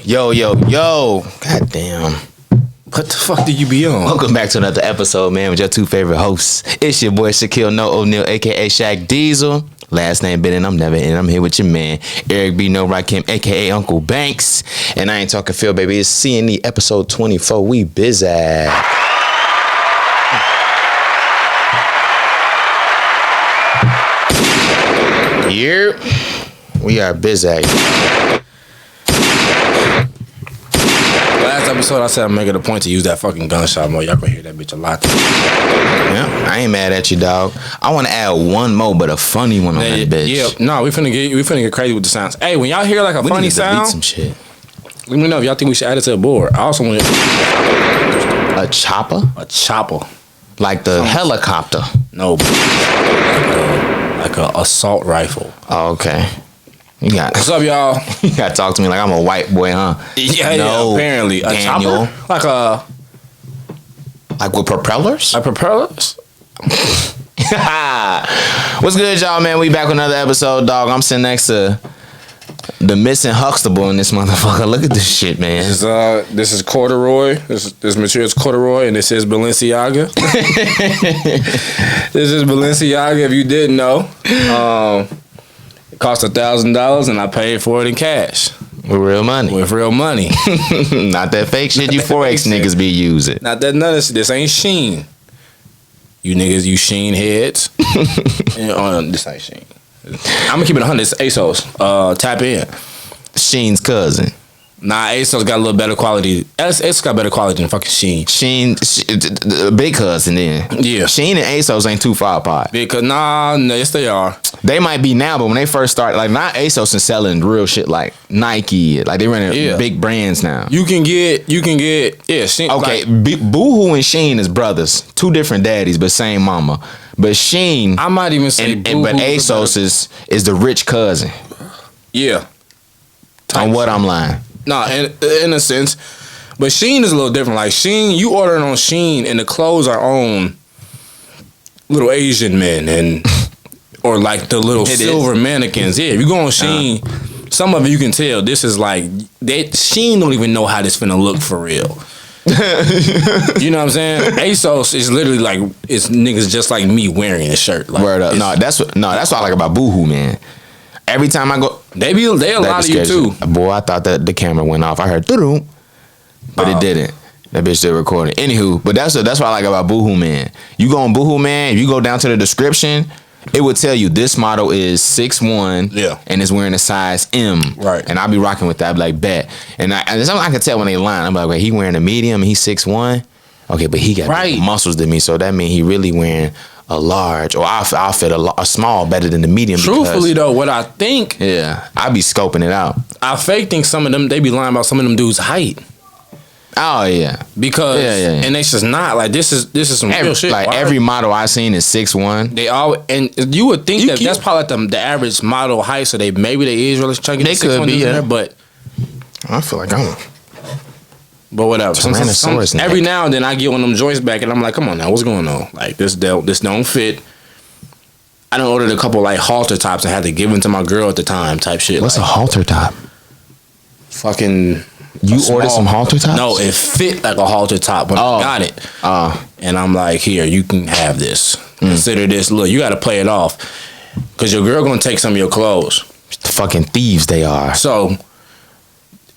Yo. God damn. What the fuck do you be on? Welcome back to another episode, man, with your two favorite hosts. It's your boy Shaquille No O'Neal, a.k.a. Shaq Diesel. Last name Bennett, I'm never in. I'm here with your man, Eric B. No Rakim, a.k.a. Uncle Banks. And I ain't talking Phil, baby. It's C&E episode 24. We busy. Here, we are busy. Last episode, I said I'm making a point to use that fucking gunshot mode. Y'all gonna hear that bitch a lot. Yeah, I ain't mad at you, dog. I want to add one more, but a funny one on that bitch. Yeah, no, we finna get crazy with the sounds. Hey, when y'all hear like a We funny need to delete sound, some shit. let me know if y'all think we should add it to the board. I also want A chopper? a chopper. Like the helicopter. No, like a assault rifle. Oh, okay. You got What's up, y'all? you got to talk to me like I'm a white boy, huh? Yeah, apparently a Daniel. chopper, Like with propellers? like propellers. What's good, y'all, man? We back with another episode, dog. I'm sitting next to the missing Huxtable in this motherfucker. Look at this shit, man. This is corduroy. This material is corduroy, and this is Balenciaga. This is Balenciaga. If you didn't know, it cost $1,000, and I paid for it in cash With real money. with real money. Not that fake shit you Forex niggas be using. Not that none of this ain't Sheen. You niggas, you Sheen heads. This ain't Sheen. I'm gonna keep it 100. It's ASOS. Tap in. Sheen's cousin. Nah, ASOS got a little better quality. ASOS got better quality than fucking Sheen. Sheen, big cousin then. Yeah. Sheen and ASOS ain't too far apart. Because yes they are. They might be now, but when they first started, like, not ASOS and selling real shit like Nike, like they running big brands now. You can get Sheen. Okay, Like, Boohoo and Sheen is brothers, two different daddies, but same mama. But Sheen, I might even say but ASOS is the rich cousin. Yeah. On what I'm lying. Nah, in a sense. But Sheen is a little different. Like Sheen, you order it on Sheen and the clothes are on little Asian men or like the little silver mannequins. Yeah, if you go on Sheen, some of it you can tell this is like Sheen don't even know how this finna look for real. You know what I'm saying? ASOS is literally like it's niggas just like me wearing a shirt. Like, Word up. That's what I like about Boohoo, man. Every time I go, they a lot of you too. Boy, I thought that the camera went off. I heard doo-doo, but it didn't. That bitch still recording. Anywho, but that's what I like about Boohoo, man. You go on Boohoo, man. If you go down to the description, it would tell you this model is 6'1", and it's wearing a size M. Right. And I'll be rocking with that. I'll be like, bet. And something I can tell when they line. I'm like, wait, he wearing a medium and he's 6'1". Okay, but he got bigger muscles than me, so that means he really wearing a large, or I'll fit a small better than the medium. Truthfully though, what I think, I be scoping it out. I fake think some of them, they be lying about some of them dudes' height. Oh yeah, because and they just not like this is some real shit. Like every model I seen is 6'1". They all, and you would think that's probably like the average model height. So they is really chunky. They could be, there, but I feel like I'm. But whatever. Every now and then I get one of them joints back, and I'm like, come on now, what's going on? Like this don't fit. I done ordered a couple like halter tops and had to give them to my girl at the time, type shit. What's like, a halter top? Fucking. You ordered some halter tops? No, it fit like a halter top when I got it. And I'm like, here, you can have this. Consider this. Look, you got to play it off, because your girl gonna take some of your clothes. The fucking thieves they are. So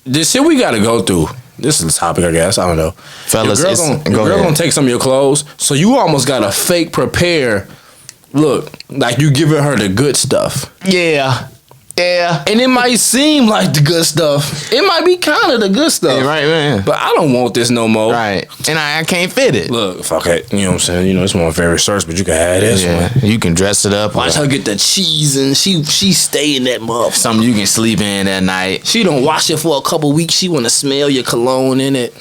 this shit we got to go through. This is the topic, I guess. I don't know. Fellas, your girl gonna take some of your clothes, so you almost gotta fake prepare. Look, like you giving her the good stuff. Yeah. And it might seem like the good stuff. It might be kind of the good stuff. Yeah, right, man. But I don't want this no more. Right. And I can't fit it. Look, fuck it. You know what I'm saying? You know, it's my favorite shirts, but you can have this one. You can dress it up. Watch her get the cheese and she stay in that motherfucker. Something you can sleep in that night. She don't wash it for a couple weeks. She want to smell your cologne in it.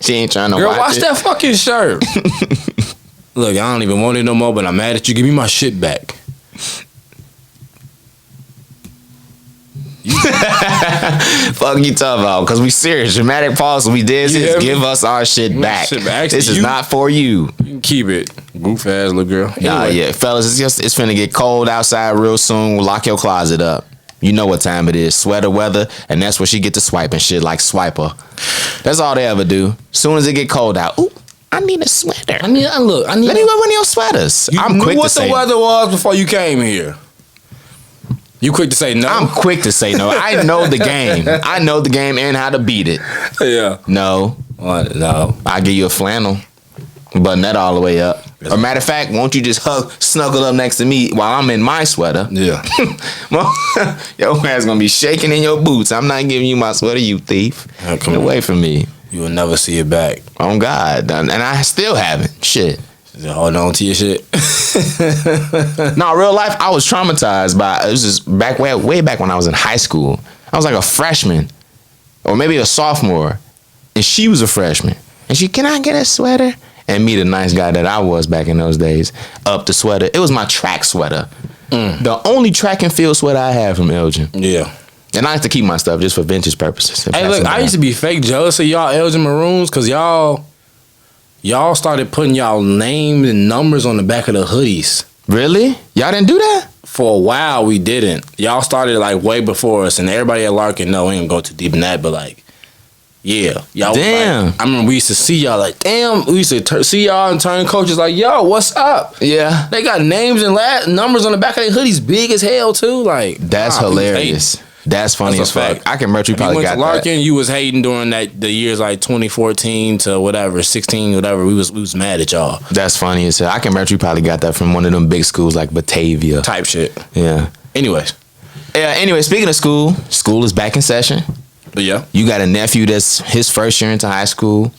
She ain't trying to wash that fucking shirt. Look, I don't even want it no more, but I'm mad at you. Give me my shit back. Fuck you talking about? Because we serious. Dramatic pause. We did this. Give us our shit back. This is not for you. You can keep it. Goof ass little girl. Nah, yeah. Fellas, it's finna get cold outside real soon. We'll lock your closet up. You know what time it is. Sweater weather. And that's where she get to swiping shit like Swiper. That's all they ever do. Soon as it get cold out. Ooh, I need a sweater. Let me wear one of your sweaters. I'm quick to say. You knew what the weather was before you came here. You quick to say no? I'm quick to say no. I know the game. I know the game and how to beat it. Yeah. No. What? No. I'll give you a flannel. Button that all the way up. Or matter of fact, won't you just snuggle up next to me while I'm in my sweater? Yeah. Your ass gonna be shaking in your boots. I'm not giving you my sweater, you thief. Get away from me. You will never see it back. Oh God. And I still haven't. Shit. Hold on to your shit. No, real life, I was traumatized by, it was just way back when I was in high school. I was like a freshman or maybe a sophomore, and she was a freshman. And she, can I get a sweater? And me, the nice guy that I was back in those days, up the sweater. It was my track sweater. The only track and field sweater I had from Elgin. Yeah. And I like to keep my stuff just for vintage purposes. Hey, look, I used to be fake jealous of y'all Elgin Maroons because y'all started putting y'all names and numbers on the back of the hoodies. Really? Y'all didn't do that? For a while, we didn't. Y'all started like way before us, and everybody at Larkin, no, we ain't gonna go too deep in that, but like, yeah. Y'all damn. Like, I remember we used to see y'all like, damn, we used to see y'all and turn coaches like, yo, what's up? Yeah. They got names and numbers on the back of their hoodies big as hell, too. Like, that's hilarious. That's funny as fuck. I can remember you probably got that. Larkin, you was hating during the years like 2014 to whatever, 16, whatever. We was mad at y'all. That's funny as hell. I can remember you probably got that from one of them big schools like Batavia. Type shit. Yeah. Anyways. Yeah, anyway, speaking of school is back in session. Yeah. You got a nephew that's his first year into high school.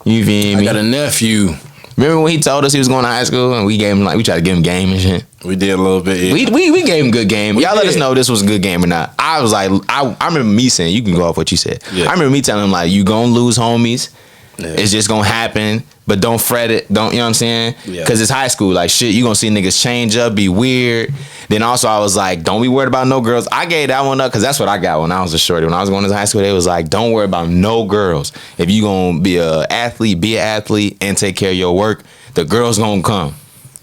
You feel me? I got a nephew. Remember when he told us he was going to high school and we tried to give him game and shit? We did a little bit. Yeah. We gave him good game. Y'all let us know if this was a good game or not. I was like, I remember me saying, you can go off what you said. Yeah. I remember me telling him like, you gonna lose homies. Yeah. It's just gonna happen, but don't fret it. Don't, you know what I'm saying? Yeah. Cause it's high school. Like shit, you gonna see niggas change up, be weird. Then also I was like, don't be worried about no girls. I gave that one up because that's what I got when I was a shorty. When I was going to high school, they was like, don't worry about no girls. If you gonna be an athlete and take care of your work, the girls gonna come.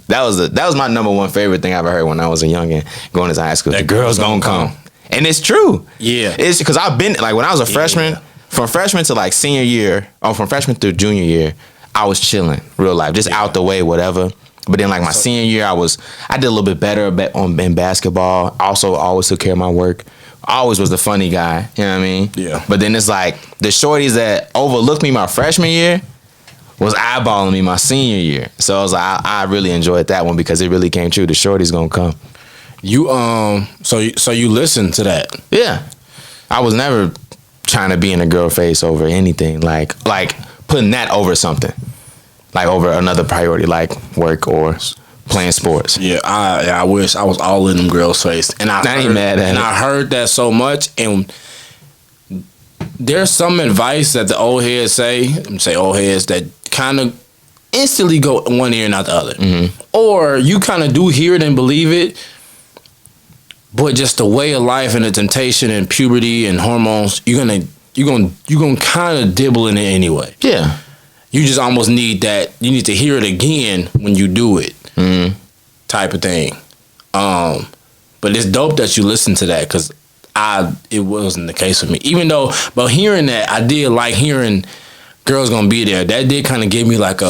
That was my number one favorite thing I ever heard when I was a youngin' going to high school. The girls gonna come. And it's true. Yeah. It's because I've been, like when I was a freshman, from freshman to like senior year, or from freshman through junior year, I was chilling, real life, just out the way, whatever. But then like my senior year, I did a little bit better in basketball. Also always took care of my work. I always was the funny guy, you know what I mean? Yeah. But then it's like the shorties that overlooked me my freshman year was eyeballing me my senior year. So I was like, I really enjoyed that one because it really came true. The shorty's gonna come. You so you listened to that? Yeah. I was never trying to be in a girl face over anything. Like putting that over something. Like over another priority like work or playing sports. Yeah, I wish I was all in them girls' face. And I ain't mad at it. I heard that so much, and there's some advice that the old heads old heads that kind of instantly go one ear and not the other. Mm-hmm. Or you kind of do hear it and believe it, but just the way of life and the temptation and puberty and hormones, you're gonna kind of dibble in it anyway. Yeah. You just almost need that. You need to hear it again when you do it, type of thing. But it's dope that you listen to that because it wasn't the case with me. Even though, but hearing that, I did like hearing girls gonna be there. That did kind of give me like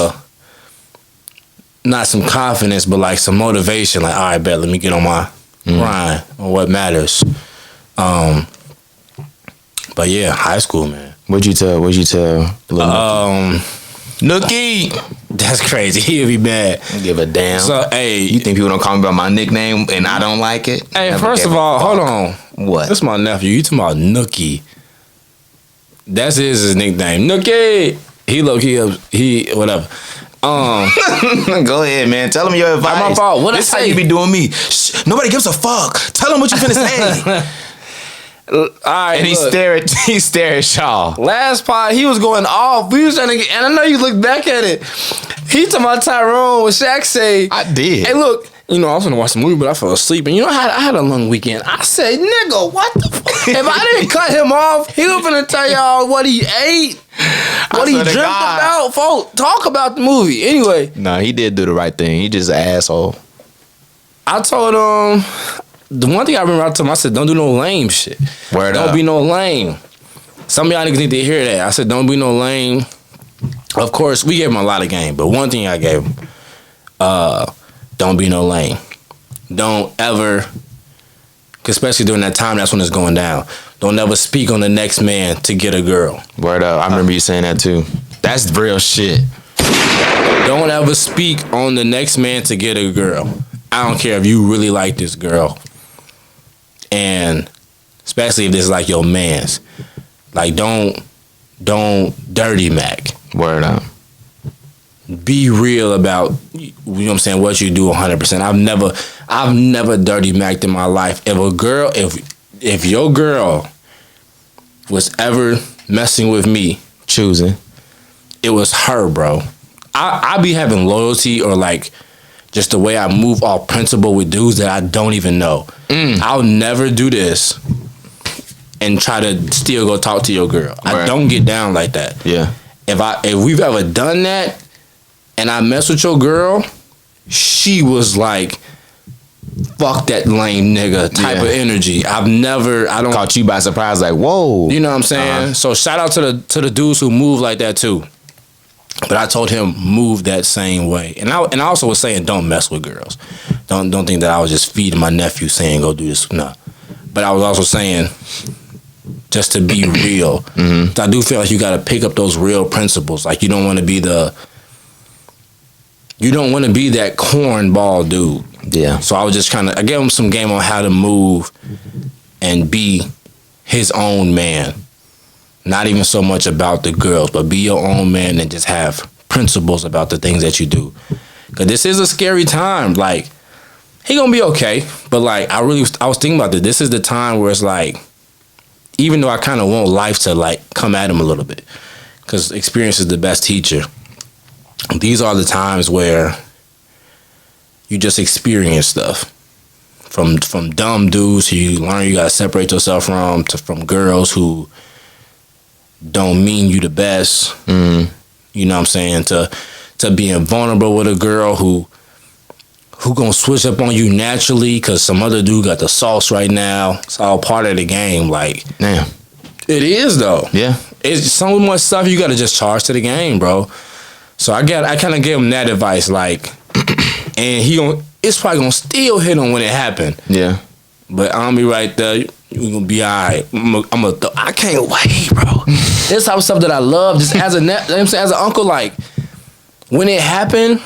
not some confidence, but like some motivation. Like, all right, bet, let me get on my grind on what matters. But yeah, high school, man. What'd you tell? Nookie. That's crazy. He'll be mad. I don't give a damn. So, hey. You think people don't call me by my nickname and I don't like it? Hey, first of all, hold on. What? That's my nephew. You talking about Nookie. That's his nickname. Nookie. He whatever. Go ahead, man. Tell him your advice. My fault. What this how you be doing me. Shh, nobody gives a fuck. Tell him what you finna say. All right, and he stare at Shaw. Last pod, he was going off. We was trying to get, and I know you look back at it. He talking about Tyrone. What Shaq say? I did. Hey, look. I was gonna watch the movie, but I fell asleep. And I had a long weekend. I said, nigga, what the fuck? If I didn't cut him off, he was gonna tell y'all what he ate, what he dreamt about. Folks, talk about the movie. Anyway. Nah, he did do the right thing. He just an asshole. I told him, the one thing I remember I told him, I said, don't do no lame shit. Word don't up. be no lame. Some of y'all niggas need to hear that. I said, don't be no lame. Of course, we gave him a lot of game, but one thing I gave him, don't be no lame. Don't ever, especially during that time, that's when it's going down. Don't ever speak on the next man to get a girl. Word up. I remember you saying that too. That's real shit. Don't ever speak on the next man to get a girl. I don't care if you really like this girl. And especially if this is like your man's. Like, don't dirty Mac. Word up. Be real about, you know what I'm saying, what you do 100%. I've never dirty Mac'd in my life. If your girl was ever messing with me, choosing, it was her, bro. I be having loyalty or like just the way I move off principle with dudes that I don't even know. I'll never do this and try to still go talk to your girl. Right. I don't get down like that. Yeah. If we've ever done that and I mess with your girl, she was like, fuck that lame nigga type of energy. I don't caught you by surprise, like, whoa. You know what I'm saying? So shout out to the dudes who move like that too. But I told him move that same way. And I also was saying don't mess with girls. Don't think that I was just feeding my nephew saying go do this. No. But I was also saying just to be real. I do feel like you gotta pick up those real principles. Like you don't wanna be that cornball dude. Yeah. So I was just I gave him some game on how to move and be his own man. Not even so much about the girls, but be your own man and just have principles about the things that you do. Cause this is a scary time. Like, he gonna be okay. But like, I was thinking about this. This is the time where it's like, even though I kind of want life to like come at him a little bit, cause experience is the best teacher. These are the times where you just experience stuff. From dumb dudes who you learn you gotta separate yourself from girls who don't mean you the best. You know what I'm saying? To being vulnerable with a girl who gonna switch up on you naturally because some other dude got the sauce right now. It's all part of the game. Like, damn, it is though. Yeah, it's so much stuff you gotta just charge to the game, bro. So I kind of gave him that advice, like, and it's probably gonna still hit him when it happened. Yeah, but I'm gonna be right there. You're gonna be all right. I can't wait, bro. This type of stuff that I love. Just as an uncle, like, when it happened,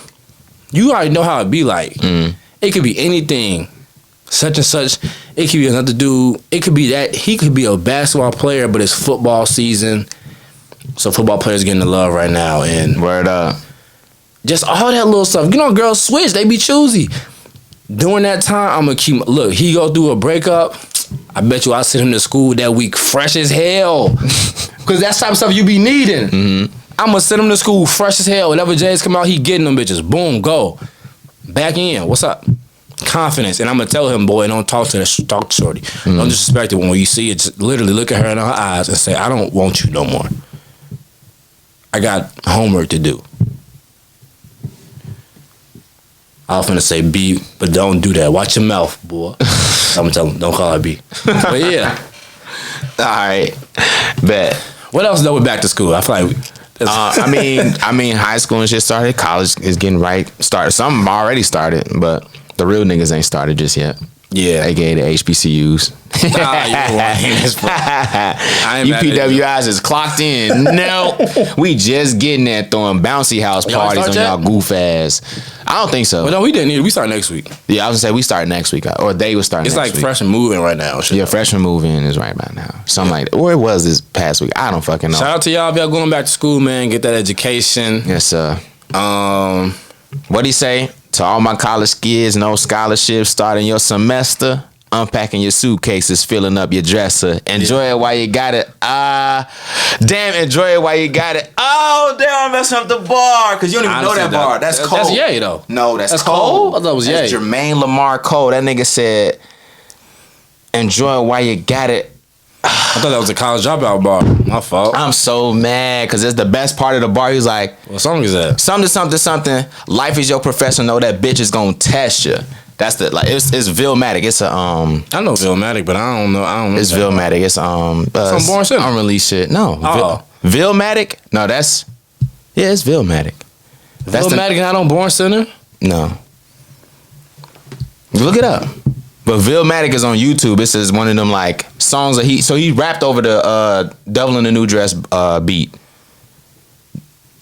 you already know how it be like. It could be anything. Such and such. It could be another dude. It could be that. He could be a basketball player, but it's football season. So football players getting the love right now. And word up. Just all that little stuff. You know, girls switch. They be choosy. During that time, I'm going to keep... Look, he go through a breakup. I bet you I sent him to school that week fresh as hell. Because that's the type of stuff you be needing. I'm going to send him to school fresh as hell. Whenever J's come out, he getting them bitches. Boom, go. Back in. What's up? Confidence. And I'm going to tell him, boy, don't talk to shorty. Don't disrespect it. When you see it, just literally look at her in her eyes and say, I don't want you no more. I got homework to do. I was finna say B, but don't do that. Watch your mouth, boy. I'm gonna tell him, don't call her B. But yeah. All right. Bet. What else though with back to school? I feel like I mean, high school and shit started. College is getting started. Some already started, but the real niggas ain't started just yet. Yeah. AKA the HBCUs. UPWIs is clocked in. No. We just getting there throwing bouncy house parties on y'all goof ass. I don't think so. Well, no, we didn't either. We start next week. Yeah, I was gonna say we start next week. Or they would start next week. It's like freshman move-in right now. Yeah, freshman move-in is right about now. Something like that. Or it was this past week. I don't fucking know. Shout out to y'all if y'all going back to school, man. Get that education. Yes, sir. What'd he say? To all my college kids, no scholarships starting your semester. Unpacking your suitcases, filling up your dresser. Enjoy it while you got it. Damn, enjoy it while you got it. Oh, damn, I'm messing up the bar. Because you don't even know that bar. That's Cole. That's Ye, though. No, that's Cole. I thought it was Ye. That's Jermaine Lamar Cole. That nigga said, enjoy it while you got it. I thought that was a college dropout bar. My fault. I'm so mad because it's the best part of the bar. He was like, what song is that? Something. Life is your professor. Know that bitch is going to test you. That's the like it's Villmatic. It's a I know Villmatic, but I don't know. It's Villmatic. It's some Born Sinner. unreleased shit. No. Oh. Villmatic? No, it's Villmatic. Villmatic not on Born Sinner? No. Look it up. But Villmatic is on YouTube. This is one of them like songs that he rapped over the Devil in the New Dress beat.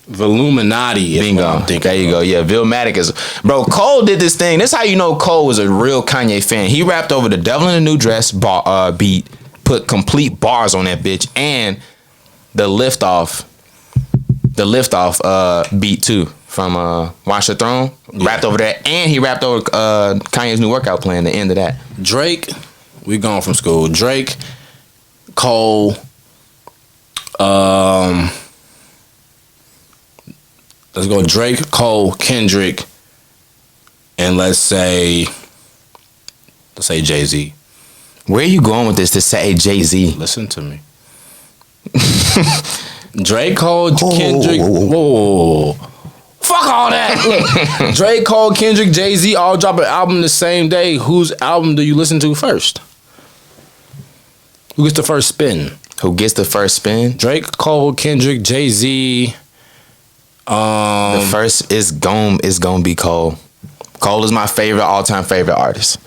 Illuminati. Bingo. There you go. Yeah, Villmatic is... Bro, Cole did this thing. This is how you know Cole was a real Kanye fan. He rapped over the Devil in the New Dress beat, put complete bars on that bitch, and the Liftoff beat too from Watch the Throne. Yeah. Rapped over that, and he rapped over Kanye's new workout plan, the end of that. Drake, we gone from school. Drake, Cole, let's go Drake, Cole, Kendrick, and let's say Jay-Z. Where are you going with this to say Jay-Z? Listen to me. Drake, Cole, Kendrick. Whoa. Fuck all that. Look, Drake, Cole, Kendrick, Jay-Z all drop an album the same day. Whose album do you listen to first? Who gets the first spin? Who gets the first spin? Drake, Cole, Kendrick, Jay-Z. The first is gonna be Cole. Cole is my all-time favorite artist.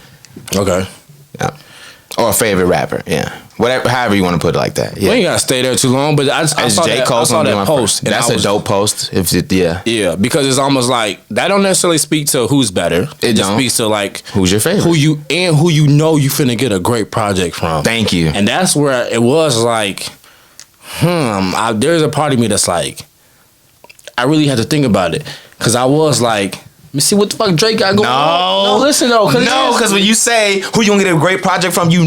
Okay. Yeah. Or a favorite rapper. Yeah. Whatever, however you want to put it like that. Yeah. We ain't gotta stay there too long, but I saw that post. That's a dope post. Yeah, because it's almost like that don't necessarily speak to who's better. It just speaks to like who's your favorite, who you know you finna get a great project from. Thank you. And that's where it was like, there's a part of me that's like, I really had to think about it because I was like, let me see what the fuck Drake got going on. No, listen though. Because when you say who you gonna get a great project from, you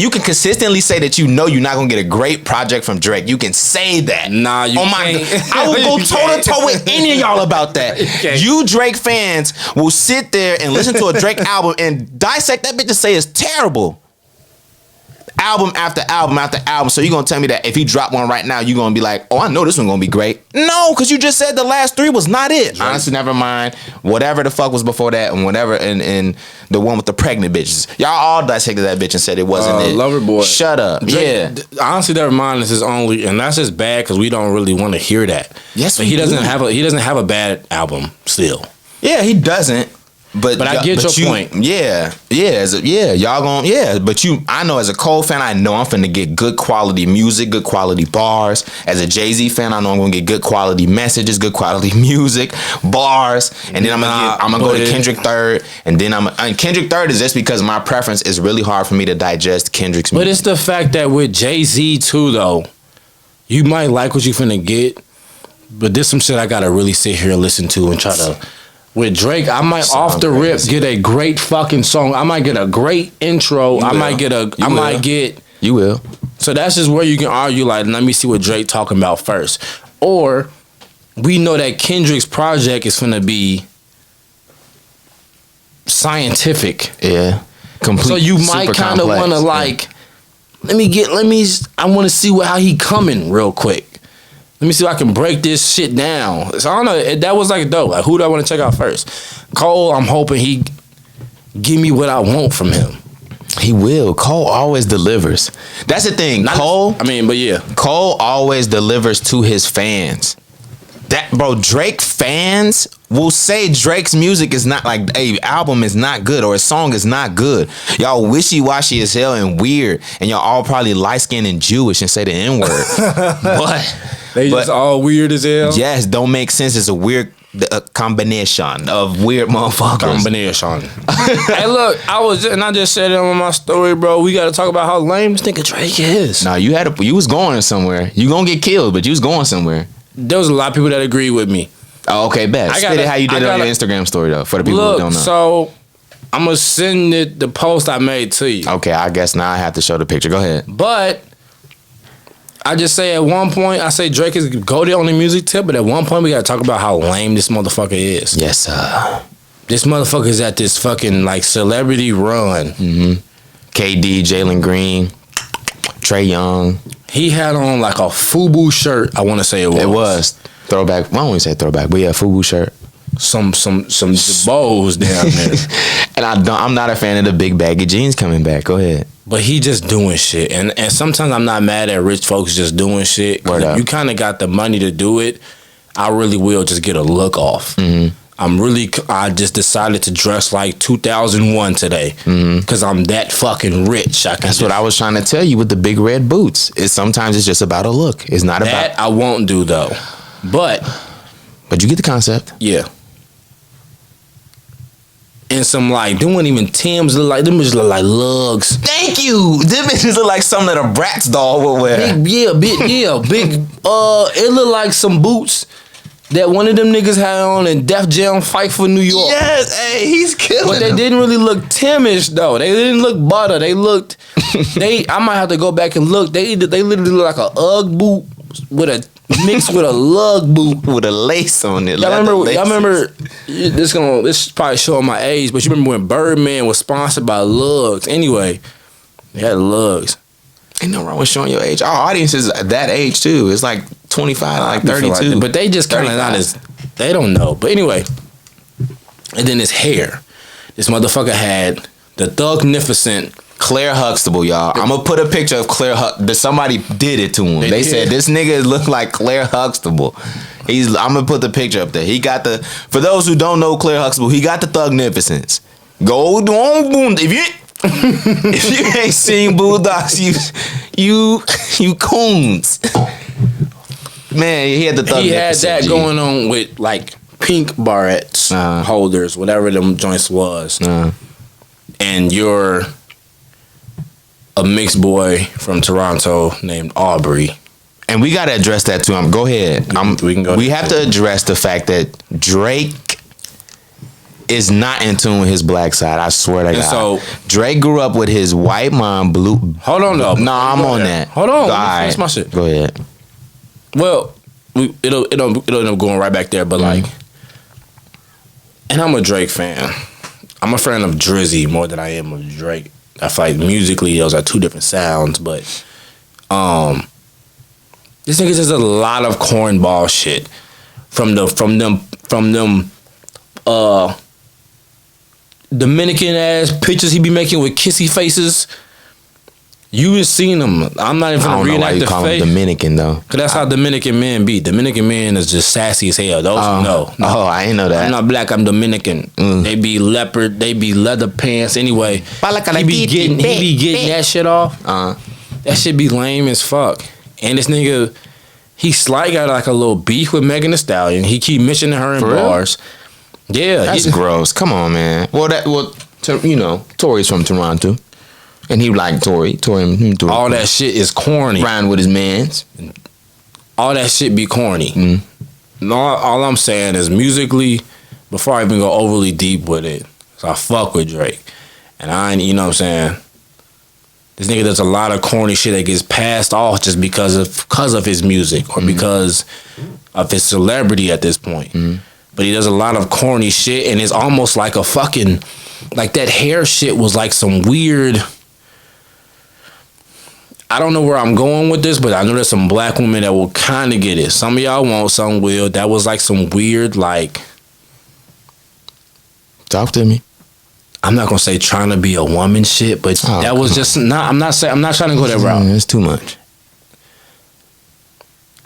can consistently say that you're not gonna get a great project from Drake. You can say that. Nah, you can't. I will go toe to toe with any of y'all about that. You Drake fans will sit there and listen to a Drake album and dissect that bitch and say it's terrible. Album after album after album. So you're gonna tell me that if he dropped one right now, you're gonna be like, oh, I know this one gonna be great. No, because you just said the last three was not it. Drake. Honestly, never mind. Whatever the fuck was before that, and whatever, and the one with the pregnant bitches. Y'all all dissected that bitch and said it wasn't it. Loverboy. Shut up. Drake, yeah. Honestly, never mind. This is only, and that's just bad because we don't really want to hear that. Yes, but he doesn't have a bad album still. Yeah, he doesn't. But I get your point. Yeah, y'all gon' but I know as a Cole fan, I know I'm finna get good quality music, good quality bars. As a Jay-Z fan, I know I'm gonna get good quality messages, good quality music, bars, and then I'm gonna go to Kendrick third, and then Kendrick third is just because my preference is really hard for me to digest Kendrick's music. But it's the fact that with Jay-Z too, though, you might like what you finna get, but there's some shit I gotta really sit here and listen to and try to. With Drake, I might off the rip get a great fucking song. I might get a great intro. You will. So that's just where you can argue, like, let me see what Drake talking about first. Or we know that Kendrick's project is gonna be scientific. Yeah. Complete. So you might kind of want to like, I want to see how he coming real quick. Let me see if I can break this shit down. So I don't know. That was like dope. Like, who do I want to check out first? Cole, I'm hoping he give me what I want from him. He will. Cole always delivers. That's the thing. Cole always delivers to his fans. Drake fans will say Drake's music is not like album is not good or a song is not good. Y'all wishy-washy as hell and weird, and y'all all probably light-skinned and Jewish and say the N-word. They just all weird as hell. Yes, don't make sense. It's a weird combination of weird motherfuckers. Combination. Hey, look, I just said it on my story, bro. We got to talk about how lame this nigga Drake is. Nah, you was going somewhere. You gonna get killed, but you was going somewhere. There was a lot of people that agree with me. Oh, okay, bet. Spit it how you did it on your Instagram story, though, for the people who don't know. So I'm going to send the post I made to you. Okay, I guess now I have to show the picture. Go ahead. But I just say at one point, I say Drake is goated on the music tip, but at one point we got to talk about how lame this motherfucker is. Yes, sir. This motherfucker is at this fucking like celebrity run. Mm-hmm. KD, Jalen Green, Trae Young. He had on like a FUBU shirt, I want to say it was. It was. Throwback. Why don't we say throwback? But yeah, FUBU shirt. Some bows down there. And I'm not a fan of the big baggy jeans coming back. Go ahead. But he just doing shit. And sometimes I'm not mad at rich folks just doing shit. Word up. If you kind of got the money to do it, I really will just get a look off. Mm-hmm. I just decided to dress like 2001 today because I'm that fucking rich. That's what I was trying to tell you with the big red boots. Sometimes it's just about a look. It's not that about... I won't do though. But you get the concept. Yeah. And some like, them weren't even Timbs, them just look like lugs. Thank you. Them bitches look like something that a Bratz doll would wear. Big. It looked like some boots that one of them niggas had on in Def Jam Fight for New York. Yes, hey, he's killing. But they didn't really look Timish though. They didn't look butter. They looked. I might have to go back and look. They literally look like a UGG boot with a mixed with a lug boot with a lace on it. Y'all remember? This is probably showing my age, but you remember when Birdman was sponsored by Lugs? Anyway, they had Lugs. Ain't no wrong with showing your age. Our audience is that age too. It's like 25, like 32. But they just kind of not as, they don't know. But anyway, and then his hair. This motherfucker had the Thugnificent. Claire Huxtable, y'all. I'm gonna put a picture of Claire somebody did it to him. They said this nigga look like Claire Huxtable. I'm gonna put the picture up there. He got the, for those who don't know Claire Huxtable, he got the Thugnificence. Go on, if you ain't seen Bulldogs, you coons. Man, he had the Thugnificence. He had that going on with like pink barrettes, holders, whatever them joints was. And you're a mixed boy from Toronto named Aubrey. And we gotta address that too. Go ahead. We have to address the fact that Drake is not in tune with his black side. I swear to God. So Drake grew up with his white mom, blue. Hold on though. No, I'm on that. Hold on. That's my shit. Go ahead. Well, it'll end up going right back there. But like, and I'm a Drake fan. I'm a fan of Drizzy more than I am of Drake. I feel like musically those are two different sounds, but this nigga does a lot of cornball shit from them Dominican ass pictures he be making with kissy faces. You ain't seen them. I'm not even gonna reenact the call face. Him Dominican though, cause that's how Dominican men be. Dominican men is just sassy as hell. Those no. Oh, I ain't know that. I'm not black. I'm Dominican. They be leopard. They be leather pants. Anyway, he be getting that shit off. That shit be lame as fuck. And this nigga, he slight got like a little beef with Megan Thee Stallion. He keep mentioning her in bars. Yeah, that's gross. Come on, man. Tory's from Toronto. And he like Tory. All that shit is corny. Riding with his mans. All that shit be corny. All I'm saying is musically, before I even go overly deep with it, so I fuck with Drake. And I ain't, you know what I'm saying? This nigga does a lot of corny shit that gets passed off just because of his music or because of his celebrity at this point. But he does a lot of corny shit, and it's almost like a fucking, like that hair shit was like some weird, I don't know where I'm going with this, but I know there's some black women that will kind of get it. Some of y'all won't, some will. That was like some weird, like, talk to me. I'm not gonna say trying to be a woman shit, but that was just not. I'm not trying to go that route. It's too much.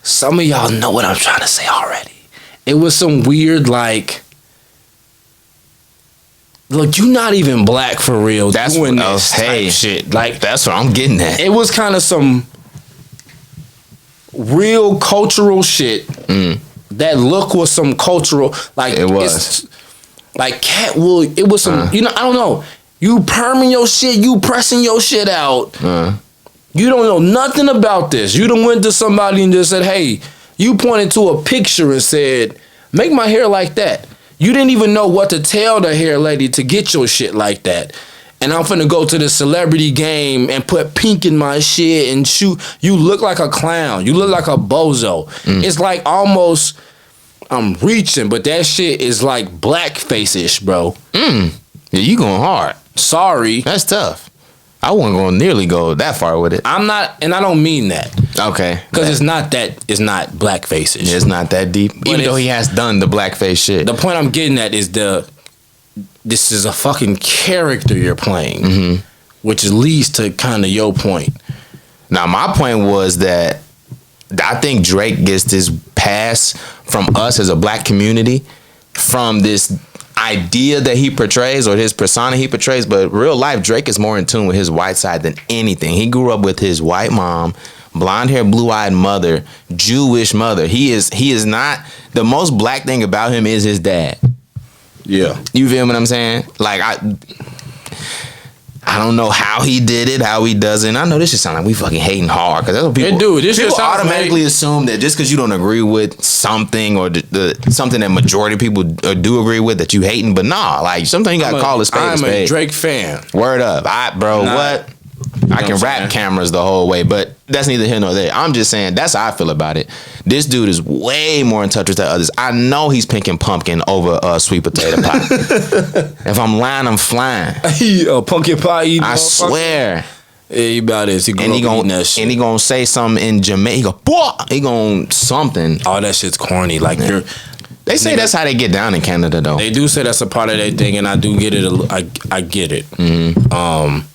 Some of y'all know what I'm trying to say already. It was some weird, like, look, you not even black for real. That's doing what this type shit. Like, that's what I'm getting at. It was kind of some real cultural shit. That look was some cultural, like it was. Like Catwood, it was some, I don't know. You perming your shit, you pressing your shit out. You don't know nothing about this. You done went to somebody and just said, hey, you pointed to a picture and said, make my hair like that. You didn't even know what to tell the hair lady to get your shit like that. And I'm finna go to the celebrity game and put pink in my shit and shoot. You look like a clown. You look like a bozo. It's like almost, I'm reaching, but that shit is like blackface-ish, bro. Yeah, you going hard. Sorry. That's tough. I wasn't going to nearly go that far with it. I'm not, and I don't mean that. Okay. Because it's not blackface-ish. Yeah, it's not that deep. But even though he has done the blackface shit. The point I'm getting at is this is a fucking character you're playing, which leads to kind of your point. Now, my point was that I think Drake gets this pass from us as a black community from this idea that he portrays or his persona he portrays, but real life, Drake is more in tune with his white side than anything. He grew up with his white mom, blonde hair, blue-eyed mother, Jewish mother. He is not, the most black thing about him is his dad. Yeah. You feel what I'm saying? Like, I don't know how he did it, how he does it. And I know this just sound like we fucking hating hard, because that's what people do. This people just automatically assume that just because you don't agree with something or something that majority of people do agree with, that you hating. But nah, like sometimes you gotta call a spade a spade. I'm a Drake fan. Word up, what? I can rap cameras the whole way, but that's neither here nor there. I'm just saying that's how I feel about it. This dude is way more in touch with the others. I know he's pinking pumpkin over a sweet potato pie. If I'm lying, I'm flying. Pumpkin pie eating. I swear. Yeah, he about this. He gonna say something in Jamaica. He go, boy. He gonna something. All that shit's corny. Like they say that's how they get down in Canada, though. They do say that's a part of their thing, and I do get it. I get it. Mm-hmm.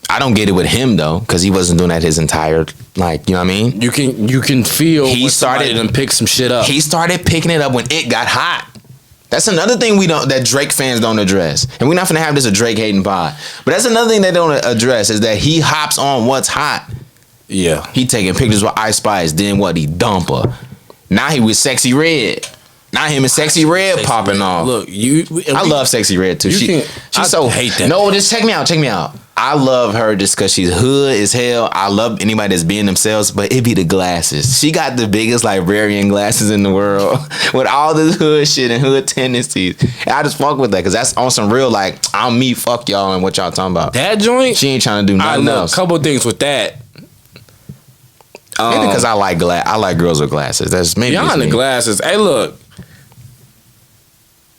I don't get it with him though, because he wasn't doing that his entire, like, you know what I mean? You can feel he started and pick some shit up. He started picking it up when it got hot. That's another thing that Drake fans don't address, and we're not gonna have this a Drake hating pod. But that's another thing they don't address is that he hops on what's hot. Yeah, he taking pictures with Ice Spice. Then what? He dump her. Now he with Sexy Red. Now him and Sexy Red popping off. Look, I love Sexy Red too. She's so hate that. No, just check me out. I love her just because she's hood as hell. I love anybody that's being themselves, but it be the glasses. She got the biggest librarian glasses in the world with all this hood shit and hood tendencies. And I just fuck with that because that's on some real, like, I'm me, fuck y'all, and what y'all talking about. That joint? She ain't trying to do nothing else. A couple things with that. Maybe because I like girls with glasses. That's maybe beyond the glasses. Hey, look.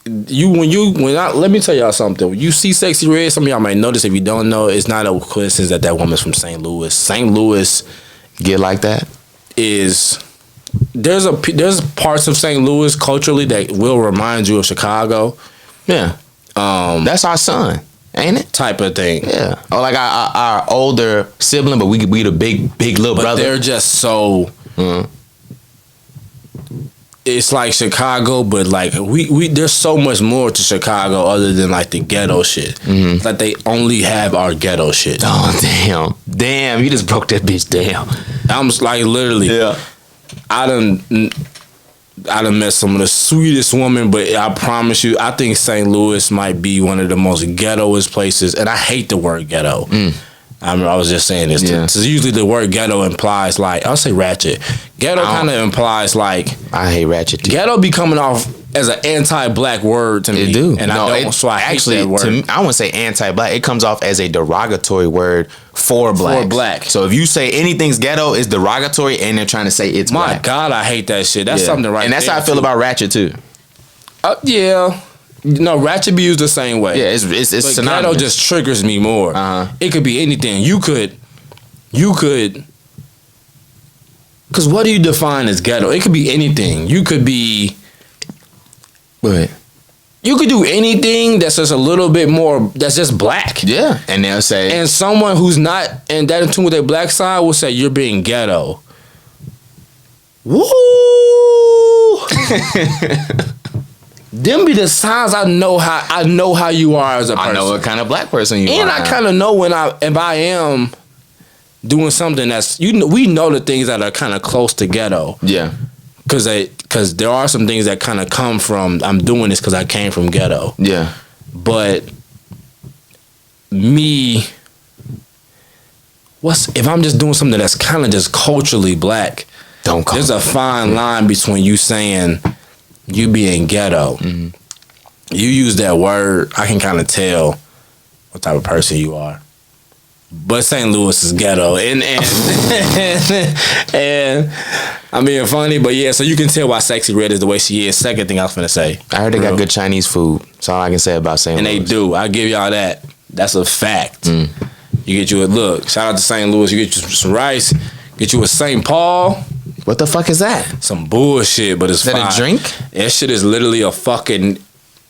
Let me tell y'all something. When you see Sexy Red, some of y'all might notice. If you don't know, it's not a coincidence that woman's from St. Louis. St. Louis get like that. There's parts of St. Louis culturally that will remind you of Chicago. Yeah, that's our son, ain't it? Type of thing. Yeah, or like our older sibling, but we could be the big little brother. They're just so. It's like Chicago, but like we there's so much more to Chicago other than like the ghetto shit. It's like they only have our ghetto shit. Oh damn! You just broke that bitch down. I'm like literally. Yeah. I done met some of the sweetest women, but I promise you, I think St. Louis might be one of the most ghettoest places, and I hate the word ghetto. I was just saying this. Yeah. So usually the word ghetto implies like, I'll say ratchet. Ghetto kind of implies like, I hate ratchet too. Ghetto be coming off as an anti-black word to me. It do. And I hate that word. To me, I wouldn't say anti-black. It comes off as a derogatory word for black. For black. So if you say anything's ghetto, it's derogatory, and they're trying to say it's black. My God, I hate that shit. That's something right. And that's how I feel about ratchet too. Yeah. No, ratchet be used the same way. Yeah, it's synonymous. Ghetto just triggers me more. It could be anything. You could, because what do you define as ghetto? It could be anything. You could be, what? You could do anything that's just a little bit more, that's just black. Yeah, and they'll say, and someone who's not, and that in tune with their black side will say you're being ghetto. Woo! Them be the signs I know how you are as a person. I know what kind of black person you are. And I kind of know if I am doing something that's, we know the things that are kind of close to ghetto. Yeah. Because there are some things that kind of come from, I'm doing this because I came from ghetto. Yeah. But me, if I'm just doing something that's kind of just culturally black, there's a fine line between you saying you being ghetto. You use that word, I can kind of tell what type of person you are. But St. Louis is ghetto, and I'm being funny, but yeah. So you can tell why Sexy Red is the way she is. Second thing I was finna say, I heard they got good Chinese food. That's all I can say about St. Louis. And they do. I give y'all that. That's a fact. You get you a look. Shout out to St. Louis. You get you some rice. Get you a St. Paul. What the fuck is that? Some bullshit, but it's fine. Is that a drink? That shit is literally a fucking.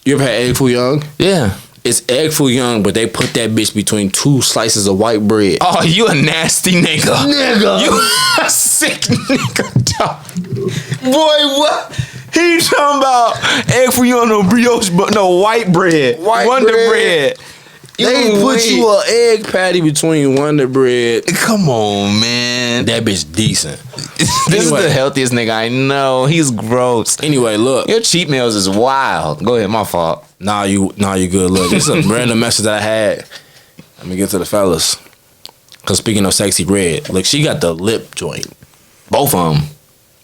You ever had egg foo young? Yeah. It's egg foo young, but they put that bitch between 2 slices of white bread. Oh, you a nasty nigga. Nigga. You a sick nigga, dog. Boy, what? He talking about egg foo young, no brioche, but no white bread. Wonder bread. They put you an egg patty between Wonder Bread. Come on, man. That bitch decent. This is the healthiest nigga I know. He's gross. Anyway, look. Your cheat meals is wild. Go ahead, my fault. Nah, you good. Look, this is a random message that I had. Let me get to the fellas. Cause speaking of sexy red, look, she got the lip joint. Both of them.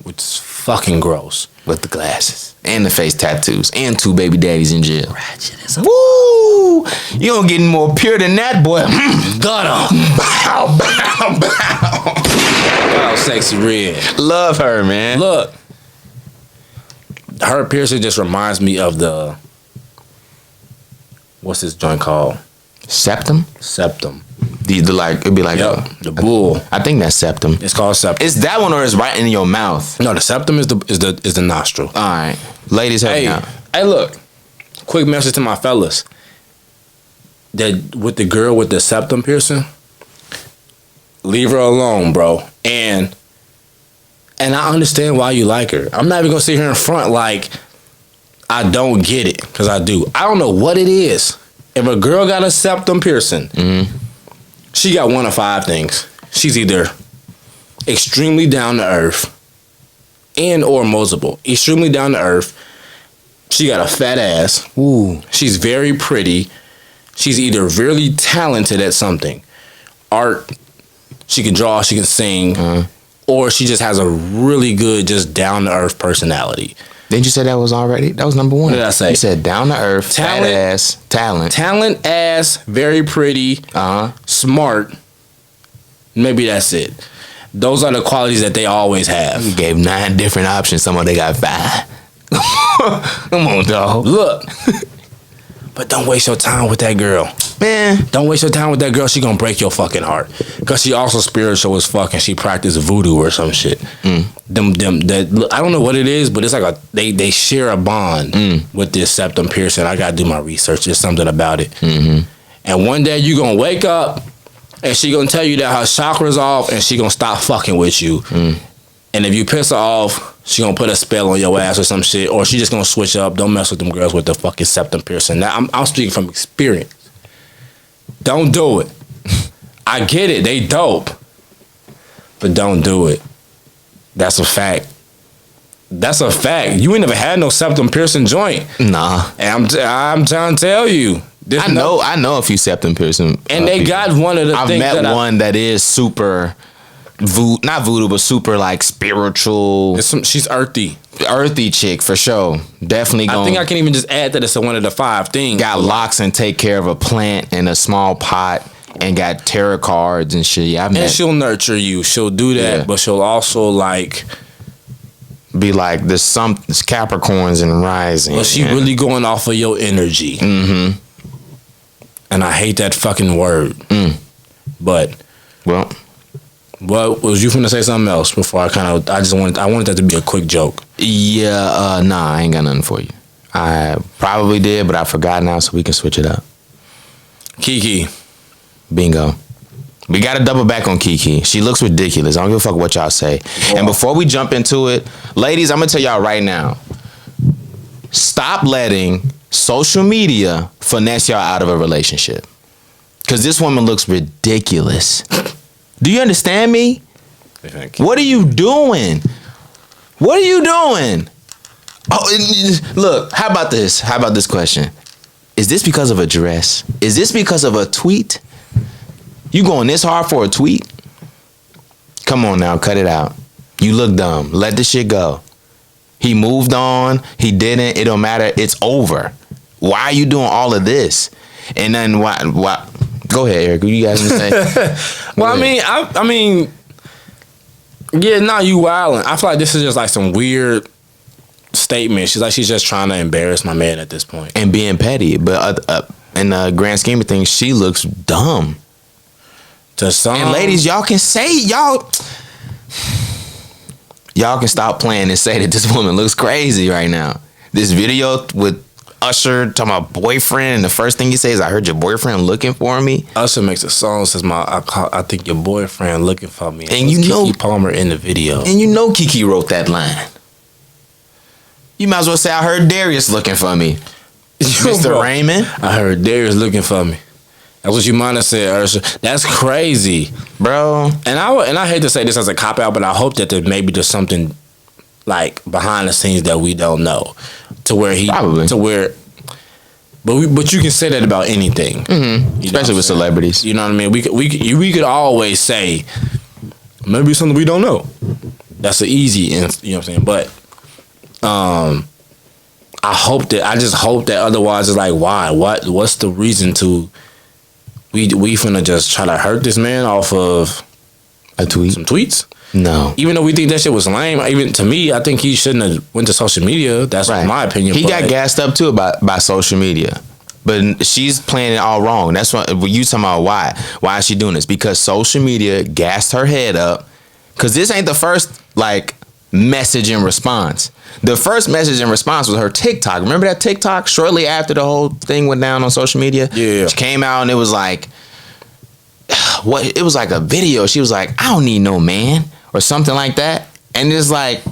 Which is fucking gross. With the glasses. And the face tattoos. And 2 baby daddies in jail. Ratchet as a woo! You don't get any more pure than that, boy. Got him. Bow, bow, bow. Wow, sexy red. Love her, man. Look. Her piercing just reminds me of the... What's this joint called? Septum? Septum. The like, it'd be like the bull. I think that's septum. It's called septum. It's that one or it's right in your mouth? No, the septum is the nostril. All right. Ladies, hey, look. Quick message to my fellas. That with the girl with the septum piercing, leave her alone, bro. And I understand why you like her. I'm not even gonna sit here in front like I don't get it, because I do. I don't know what it is. If a girl got a septum piercing, she got one of 5 things. She's either extremely down to earth and or multiple. Extremely down to earth. She got a fat ass. Ooh. She's very pretty. She's either really talented at something. Art. She can draw, she can sing. Or she just has a really good, just down to earth personality. Didn't you say that was already? That was number 1. What did I say? You said down to earth, Talent, fat ass, talent. Talent, ass, very pretty, smart. Maybe that's it. Those are the qualities that they always have. You gave 9 different options. Some of they got 5. Come on, dog. Look. But don't waste your time with that girl. Man. Don't waste your time with that girl. She gonna break your fucking heart. Cause she also spiritual as fuck and she practice voodoo or some shit. That I don't know what it is, but it's like they share a bond with this septum piercing. I gotta do my research. There's something about it. And one day you gonna wake up and she gonna tell you that her chakra's off and she gonna stop fucking with you. And if you piss her off, she gonna put a spell on your ass or some shit, or she just gonna switch up. Don't mess with them girls with the fucking septum piercing. Now I'm speaking from experience. Don't do it. I get it, they dope, but don't do it. That's a fact. That's a fact. You ain't never had no septum piercing joint. Nah. And I'm trying to tell you. I know a few septum piercing. And they got one of the I've things met one that is super. Not voodoo, but super like spiritual. She's earthy chick for sure. Definitely going. I think I can even just add that it's one of the 5 things. Got locks and take care of a plant in a small pot and got tarot cards and shit. Yeah, and she'll nurture you. She'll do that, but she'll also like be like there's Capricorns and rising. Well, she really going off of your energy. And I hate that fucking word. But what was you finna say something else before I wanted that to be a quick joke. Yeah, nah, I ain't got nothing for you. I probably did, but I forgot now, so we can switch it up. Keke. Bingo. We gotta double back on Keke. She looks ridiculous. I don't give a fuck what y'all say. Wow. And before we jump into it, ladies, I'm gonna tell y'all right now. Stop letting social media finesse y'all out of a relationship. Cause this woman looks ridiculous. Do you understand me? What are you doing? What are you doing? Oh, look, how about this? How about this question? Is this because of a dress? Is this because of a tweet? You going this hard for a tweet? Come on now, cut it out. You look dumb. Let this shit go. He moved on. He didn't. It don't matter. It's over. Why are you doing all of this? And then why? Go ahead, Eric. What you guys gonna say? Well, I mean, yeah, nah, you wildin'. I feel like this is just like some weird statement. She's just trying to embarrass my man at this point and being petty. But in the grand scheme of things, she looks dumb. To some, and ladies, y'all can say y'all can stop playing and say that this woman looks crazy right now. This video with Usher talking about boyfriend, and the first thing he says, "I heard your boyfriend looking for me." Usher makes a song says, I think your boyfriend looking for me." And you know Keke Palmer in the video. And you know Keke wrote that line. You might as well say, "I heard Darius looking for me." Mr. Bro, Raymond. I heard Darius looking for me. That's what you might have said, Usher. That's crazy, Bro. And I hate to say this as a cop out, but I hope that there's something like behind the scenes that we don't know, to where but you can say that about anything, Especially with celebrities. You know what I mean? We could always say maybe something we don't know. That's an easy, you know what I'm saying? But I just hope that otherwise it's like, why? What's the reason to we finna just try to hurt this man off of a tweet? Some tweets? No. Even though we think that shit was lame, even to me, I think he shouldn't have went to social media. That's my opinion. He got gassed up too by social media. But she's playing it all wrong. That's what you talking about. Why? Why is she doing this? Because social media gassed her head up. Because this ain't the first like message and response. The first message and response was her TikTok. Remember that TikTok? Shortly after the whole thing went down on social media, yeah, she came out and it was like, what? It was like a video. She was like, "I don't need no man," or something like that. And it's like,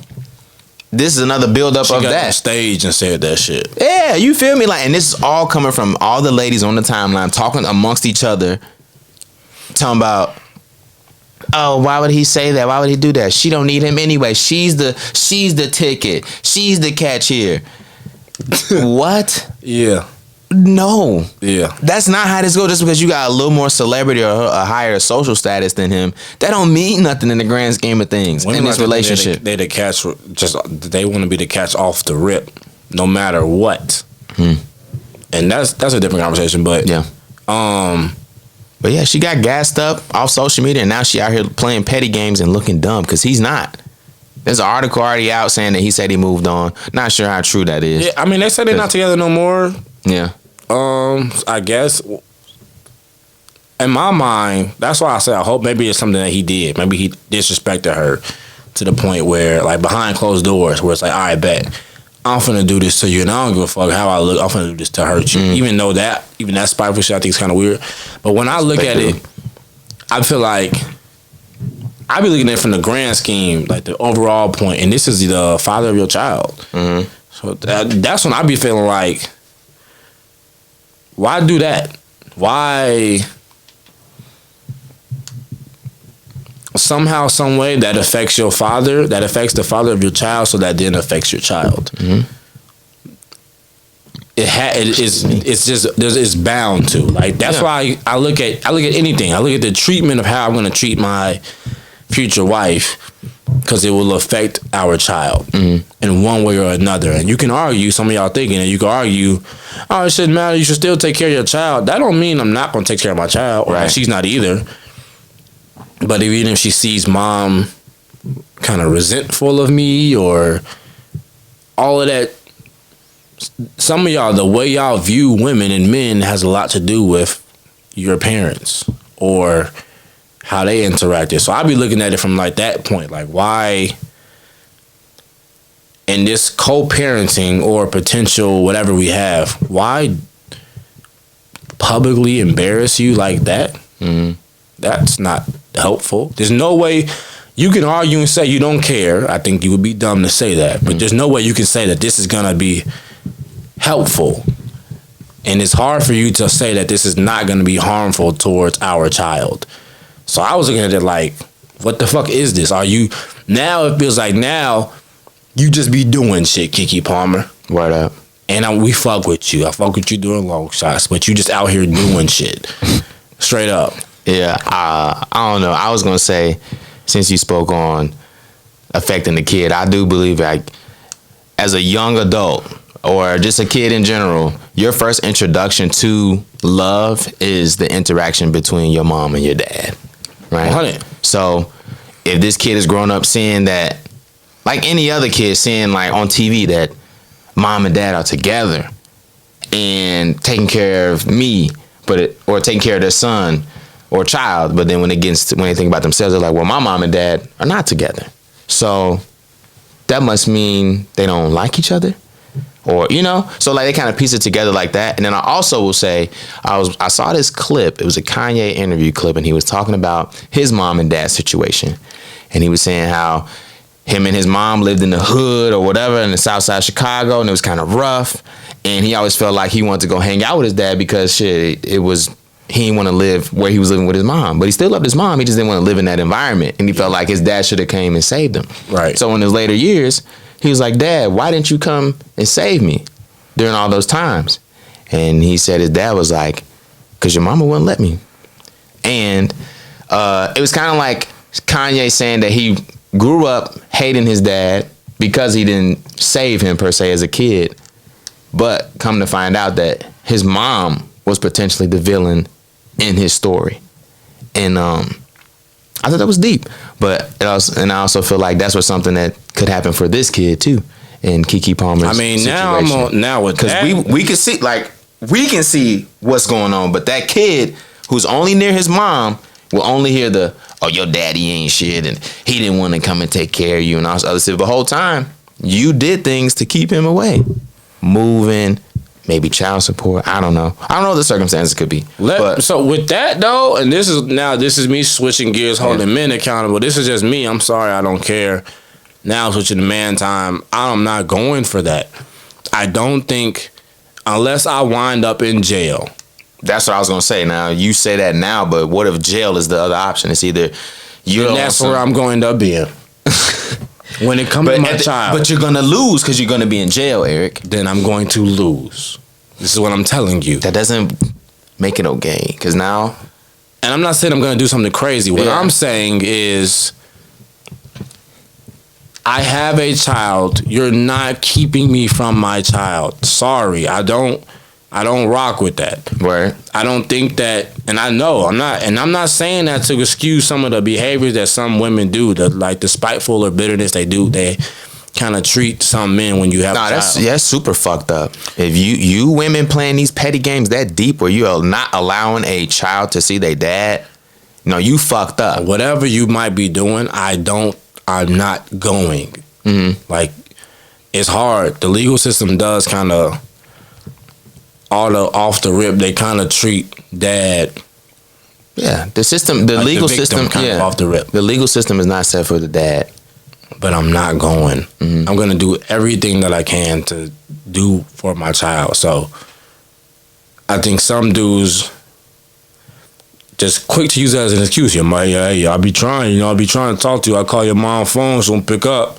this is another buildup of that. On stage and said that shit. Yeah, you feel me? Like, and this is all coming from all the ladies on the timeline talking amongst each other, talking about, "Oh, why would he say that? Why would he do that? She don't need him anyway. She's the ticket. She's the catch here." What? Yeah. No. Yeah. That's not how this goes. Just because you got a little more celebrity or a higher social status than him, that don't mean nothing in the grand scheme of things in this relationship. They the catch, they want to be the catch off the rip, no matter what. And that's a different conversation. But yeah. But yeah, she got gassed up off social media, and now she out here playing petty games and looking dumb because he's not. There's an article already out saying that he said he moved on. Not sure how true that is. Yeah, I mean, they said they're not together no more. Yeah. I guess in my mind, that's why I say I hope maybe it's something that he did. Maybe he disrespected her to the point where, like, behind closed doors, where it's like, "All right, bet I'm finna do this to you, and I don't give a fuck how I look. I'm finna do this to hurt you." Even though that spiteful shit I think is kind of weird. But when I look at it, I feel like I be looking at it from the grand scheme, like the overall point, and this is the father of your child. So that's when I be feeling like, why do that? Why somehow, some way that affects your father, that affects the father of your child, so that then affects your child. It's bound to. Like, that's why I look at anything. I look at the treatment of how I'm going to treat my future wife, because it will affect our child in one way or another. And you can argue, some of y'all thinking, and you can argue, "Oh, it shouldn't matter. You should still take care of your child." That don't mean I'm not going to take care of my child, or she's not either. But even if she sees mom kind of resentful of me or all of that, some of y'all, the way y'all view women and men has a lot to do with your parents or how they interacted. So I be looking at it from like that point, like, why in this co-parenting or potential whatever we have, why publicly embarrass you like that? That's not helpful. There's no way you can argue and say you don't care. I think you would be dumb to say that, but there's no way you can say that this is gonna be helpful. And it's hard for you to say that this is not gonna be harmful towards our child. So I was looking at it like, what the fuck is this? Are you, now it feels like now you just be doing shit, Keke Palmer. Word up. And we fuck with you. I fuck with you doing long shots, but you just out here doing shit. Straight up. Yeah, I don't know. I was going to say, since you spoke on affecting the kid, I do believe, like, as a young adult or just a kid in general, your first introduction to love is the interaction between your mom and your dad. Right. 100. So if this kid is growing up seeing that, like any other kid seeing like on TV that mom and dad are together and taking care of me, or taking care of their son or child, but then when they think about themselves, they're like, well, my mom and dad are not together. So that must mean they don't like each other, Or, so like they kind of piece it together like that. And then I also will say, I saw this clip. It was a Kanye interview clip, and he was talking about his mom and dad situation. And he was saying how him and his mom lived in the hood or whatever in the south side of Chicago, and it was kind of rough. And he always felt like he wanted to go hang out with his dad because he didn't want to live where he was living with his mom. But he still loved his mom. He just didn't want to live in that environment. And he felt like his dad should have came and saved him. Right. So in his later years, he was like, Dad, why didn't you come and save me during all those times? And he said his dad was like, because your mama wouldn't let me. And it was kind of like Kanye saying that he grew up hating his dad because he didn't save him per se as a kid. But come to find out that his mom was potentially the villain in his story. And I thought that was deep. But I also feel like that's what something that could happen for this kid too, in Keke Palmer's situation. now with that, because we can see what's going on, but that kid who's only near his mom will only hear your daddy ain't shit and he didn't want to come and take care of you and all this other stuff. The whole time you did things to keep him away, moving, maybe child support. I don't know what the circumstances could be. So with that though, and this is me switching gears, holding men accountable. This is just me. I'm sorry, I don't care. Now switching to man time. I'm not going for that. I don't think, unless I wind up in jail. That's what I was gonna say. Now you say that now, but what if jail is the other option? It's either and that's where I'm going to up being. When it comes to my child. But you're going to lose because you're going to be in jail, Eric. Then I'm going to lose. This is what I'm telling you. That doesn't make it okay. Because now... And I'm not saying I'm going to do something crazy. What I'm saying is, I have a child. You're not keeping me from my child. Sorry. I don't rock with that. Right. I don't think that, and I know I'm not saying that to excuse some of the behaviors that some women do, the spiteful or bitterness they do. They kind of treat some men when you have a child. That's super fucked up. If you women playing these petty games that deep where you are not allowing a child to see their dad, you fucked up. Whatever you might be doing, I'm not going. Mm-hmm. Like, it's hard. The legal system does kind of, off the rip, they kind of treat dad. Yeah, the legal system, kind of off the rip. The legal system is not set for the dad. But I'm not going. Mm-hmm. I'm going to do everything that I can to do for my child. So I think some dudes just quick to use that as an excuse. I'll be trying to talk to you. I call your mom phone, she won't pick up.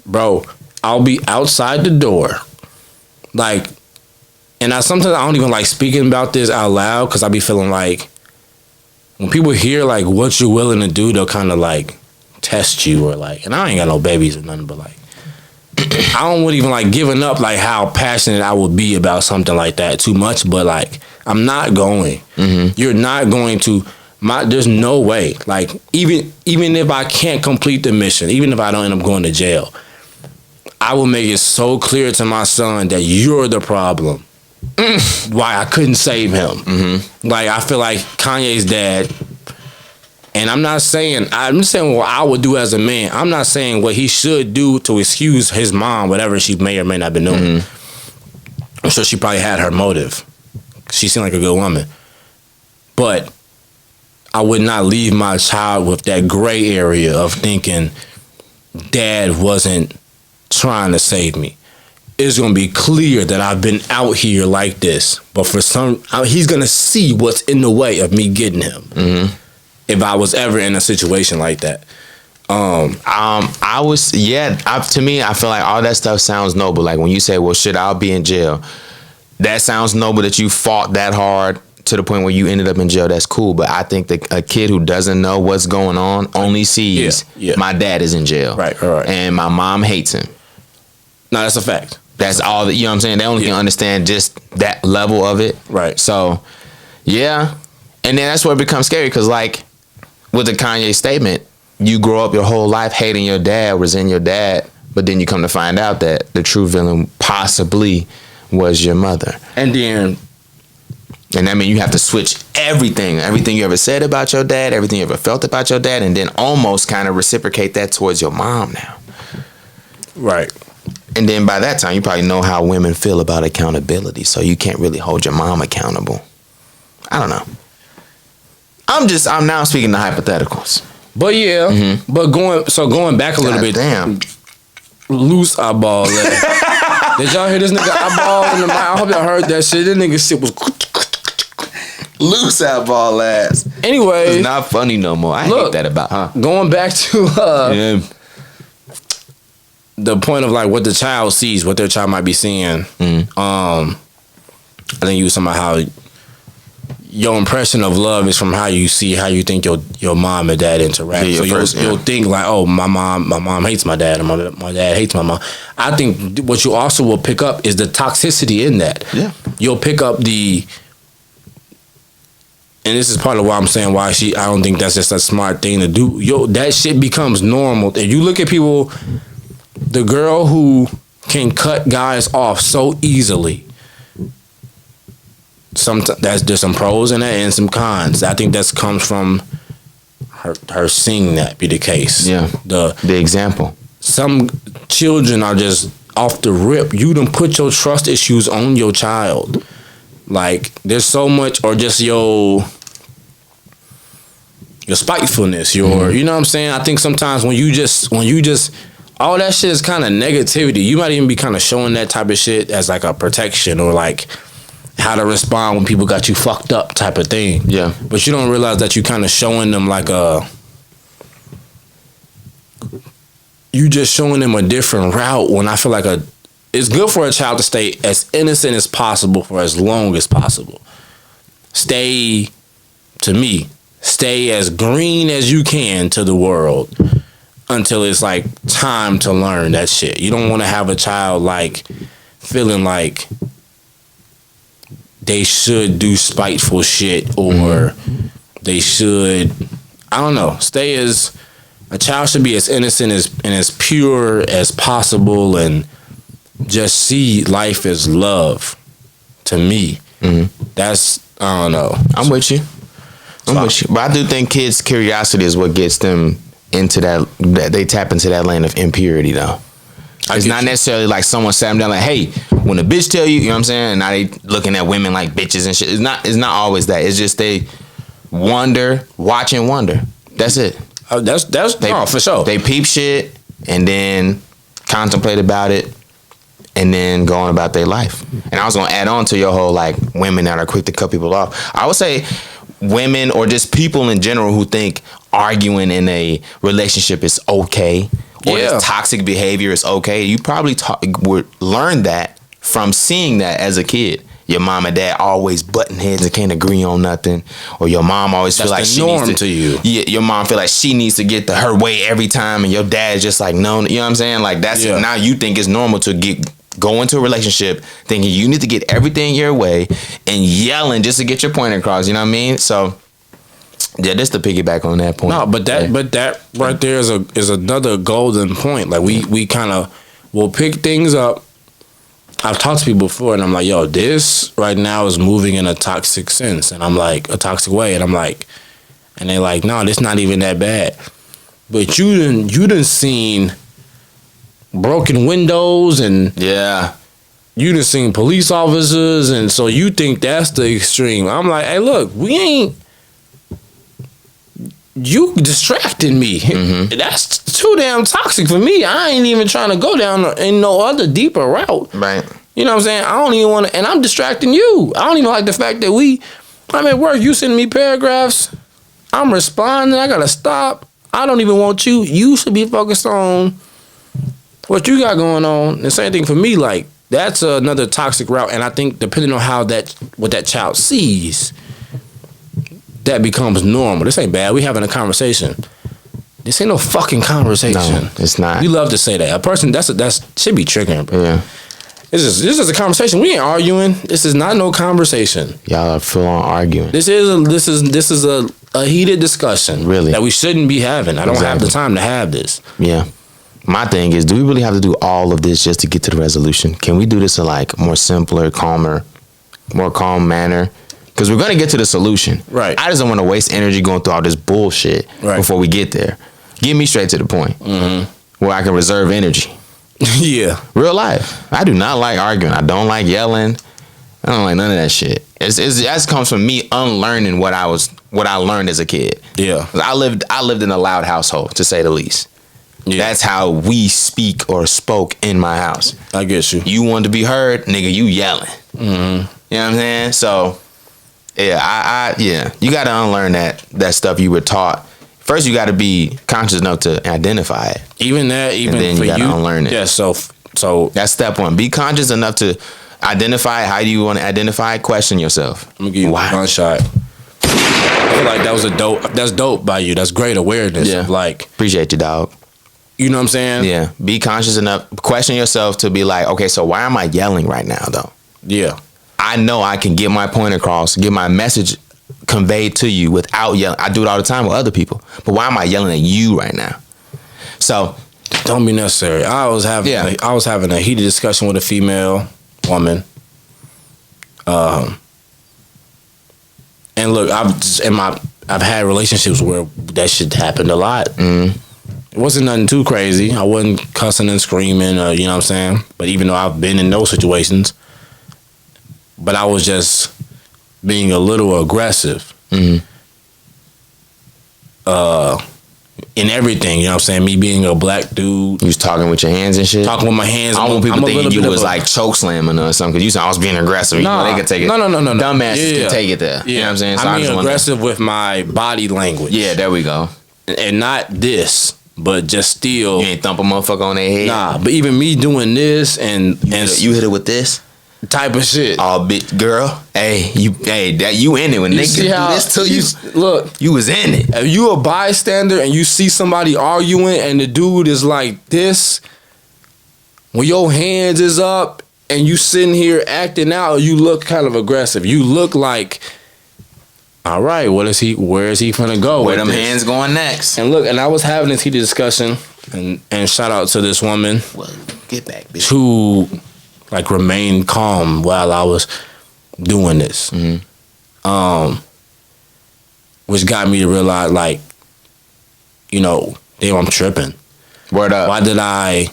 Bro, I'll be outside the door. Like, and sometimes I don't even like speaking about this out loud because I be feeling like when people hear like what you're willing to do, they'll kind of like test you or like, and I ain't got no babies or nothing, but like, I don't even like giving up like how passionate I would be about something like that too much, but like, I'm not going. Mm-hmm. You're not going to. There's no way. Like, even if I can't complete the mission, even if I don't end up going to jail, I will make it so clear to my son that you're the problem. Why I couldn't save him. Mm-hmm. Like, I feel like Kanye's dad, and I'm just saying what I would do as a man. I'm not saying what he should do to excuse his mom, whatever she may or may not have been doing. Mm-hmm. I'm sure she probably had her motive. She seemed like a good woman. But I would not leave my child with that gray area of thinking dad wasn't trying to save me. It's going to be clear that I've been out here like this. But he's going to see what's in the way of me getting him. Mm-hmm. If I was ever in a situation like that. To me, I feel like all that stuff sounds noble. Like when you say, well, shit, I'll be in jail. That sounds noble that you fought that hard to the point where you ended up in jail. That's cool. But I think that a kid who doesn't know what's going on only sees my dad is in jail. Right. And my mom hates him. No, that's a fact. That's all that, you know what I'm saying? They only can understand just that level of it. Right. So, yeah. And then that's where it becomes scary because, like, with the Kanye statement, you grow up your whole life hating your dad, resenting your dad, but then you come to find out that the true villain possibly was your mother. And that means you have to switch everything you ever said about your dad, everything you ever felt about your dad, and then almost kind of reciprocate that towards your mom now. Right. And then by that time, you probably know how women feel about accountability, so you can't really hold your mom accountable. I don't know. I'm now speaking to hypotheticals. But yeah, but going back a little bit. Damn. Loose eyeball. Did y'all hear this nigga eyeball in the mic? I hope y'all heard that shit. This nigga shit was loose eyeball ass. Anyway, it's not funny no more. I hate that about going back to the point of like what the child sees, what their child might be seeing. I think you were talking about how your impression of love is from how you see, how you think your mom and dad interact. Yeah, so you'll think like, oh, my mom hates my dad, or my dad hates my mom. I think what you also will pick up is the toxicity in that. Yeah, you'll pick up and this is part of why I'm saying why I don't think that's just a smart thing to do. That shit becomes normal. If you look at people, the girl who can cut guys off so easily. There's some pros in that and some cons. I think that comes from her seeing that be the case. Yeah, the example. Some children are just off the rip. You done put your trust issues on your child. Like there's so much, or just your spitefulness. You know what I'm saying. I think sometimes when you just all that shit is kind of negativity. You might even be kind of showing that type of shit as like a protection or like how to respond when people got you fucked up type of thing. Yeah. But you don't realize that you kind of showing them like you just showing them a different route when I feel like it's good for a child to stay as innocent as possible for as long as possible. Stay as green as you can to the world until it's like time to learn that shit. You don't want to have a child like feeling like they should do spiteful shit or they should, I don't know, a child should be as innocent and as pure as possible and just see life as love to me. That's, I don't know. I'm with you. But I do think kids' curiosity is what gets them into that they tap into that lane of impurity though. It's not necessarily like someone sat them down like, hey, when a bitch tell you, you know what I'm saying, and now they looking at women like bitches and shit. It's not always that. It's just they watch and wonder. That's it. That's for sure. They peep shit and then contemplate about it and then go on about their life. And I was gonna add on to your whole like women that are quick to cut people off. I would say women or just people in general who think arguing in a relationship is okay. Or this toxic behavior is okay. You probably would learn that from seeing that as a kid. Your mom and dad always butting heads and can't agree on nothing, or your mom always feel like she needs to. Your mom feel like she needs to get her way every time, and your dad is just like no. You know what I'm saying? Like that's now you think it's normal to go into a relationship thinking you need to get everything your way and yelling just to get your point across. You know what I mean? So. Yeah, just to piggyback on that point. No, but that right there is another golden point. Like we kind of will pick things up. I've talked to people before, and I'm like, yo, this right now is moving in a toxic sense, and I'm like a toxic way, and I'm like, and they're like, no, this not even that bad. But you done seen broken windows and you done seen police officers, and so you think that's the extreme. I'm like, hey, look, we ain't. You distracting me. That's too damn toxic for me. I ain't even trying to go down in no other deeper route. Right. You know what I'm saying? I don't even want to, and I'm distracting you. I don't even like the fact that I'm at work, you send me paragraphs, I'm responding, I gotta stop. I don't even want you. You should be focused on what you got going on. The same thing for me, like, that's another toxic route, and I think depending on what that child sees, that becomes normal. This ain't bad. We having a conversation. This ain't no fucking conversation. No, it's not. We love to say that. A person that's should be triggering, bro. Yeah. This is a conversation. We ain't arguing. This is not no conversation. Y'all are full on arguing. This is a heated discussion. Really. That we shouldn't be having. I don't have the time to have this. Yeah. My thing is, do we really have to do all of this just to get to the resolution? Can we do this in like more simpler, calmer, more calm manner? Because we're going to get to the solution. Right. I just don't want to waste energy going through all this bullshit before we get there. Get me straight to the point where I can reserve energy. Yeah. Real life. I do not like arguing. I don't like yelling. I don't like none of that shit. That comes from me unlearning what I learned as a kid. Yeah. I lived in a loud household, to say the least. Yeah. That's how we speak or spoke in my house. I get you. You want to be heard, nigga, you yelling. Mm-hmm. You know what I'm saying? So, yeah, you got to unlearn that stuff you were taught. First, you got to be conscious enough to identify it. Even that, and then for you got to unlearn it. Yeah, so that's step one. Be conscious enough to identify it. How do you want to identify it? Question yourself. I'm going to give you one shot. I feel like that's dope by you. That's great awareness. Yeah. Like, appreciate you, dog. You know what I'm saying? Yeah. Be conscious enough. Question yourself to be like, okay, so why am I yelling right now, though? Yeah. I know I can get my point across, get my message conveyed to you without yelling. I do it all the time with other people. But why am I yelling at you right now? So, don't be necessary. I was having a heated discussion with a female woman. And look, I've had relationships where that shit happened a lot. Mm-hmm. It wasn't nothing too crazy. I wasn't cussing and screaming, you know what I'm saying? But even though I've been in those situations, but I was just being a little aggressive. Mm-hmm. In everything, you know what I'm saying? Me being a black dude. You was talking with your hands and shit? Talking with my hands. I don't want people thinking you was like choke slamming or something, because you said I was being aggressive. Nah, they could take it. No. Dumbasses can take it there. Yeah. You know what I'm saying? So I mean aggressive with my body language. Yeah, there we go. And not this, but just still. You ain't thump a motherfucker on their head? Nah, but even me doing this and you hit it with this? Type of shit. Oh, big girl. Hey, that you in it when niggas do this to you. Look, you was in it. If you a bystander and you see somebody arguing and the dude is like this, when your hands is up and you sitting here acting out, you look kind of aggressive. You look like, all right, where is he finna go? Where them hands going next? And look, and I was having this heated discussion, and shout out to this woman. Well, get back, bitch. Who like remained calm while I was doing this. Mm-hmm. Which got me to realize, like, you know, damn, I'm tripping. Word up. Why did I?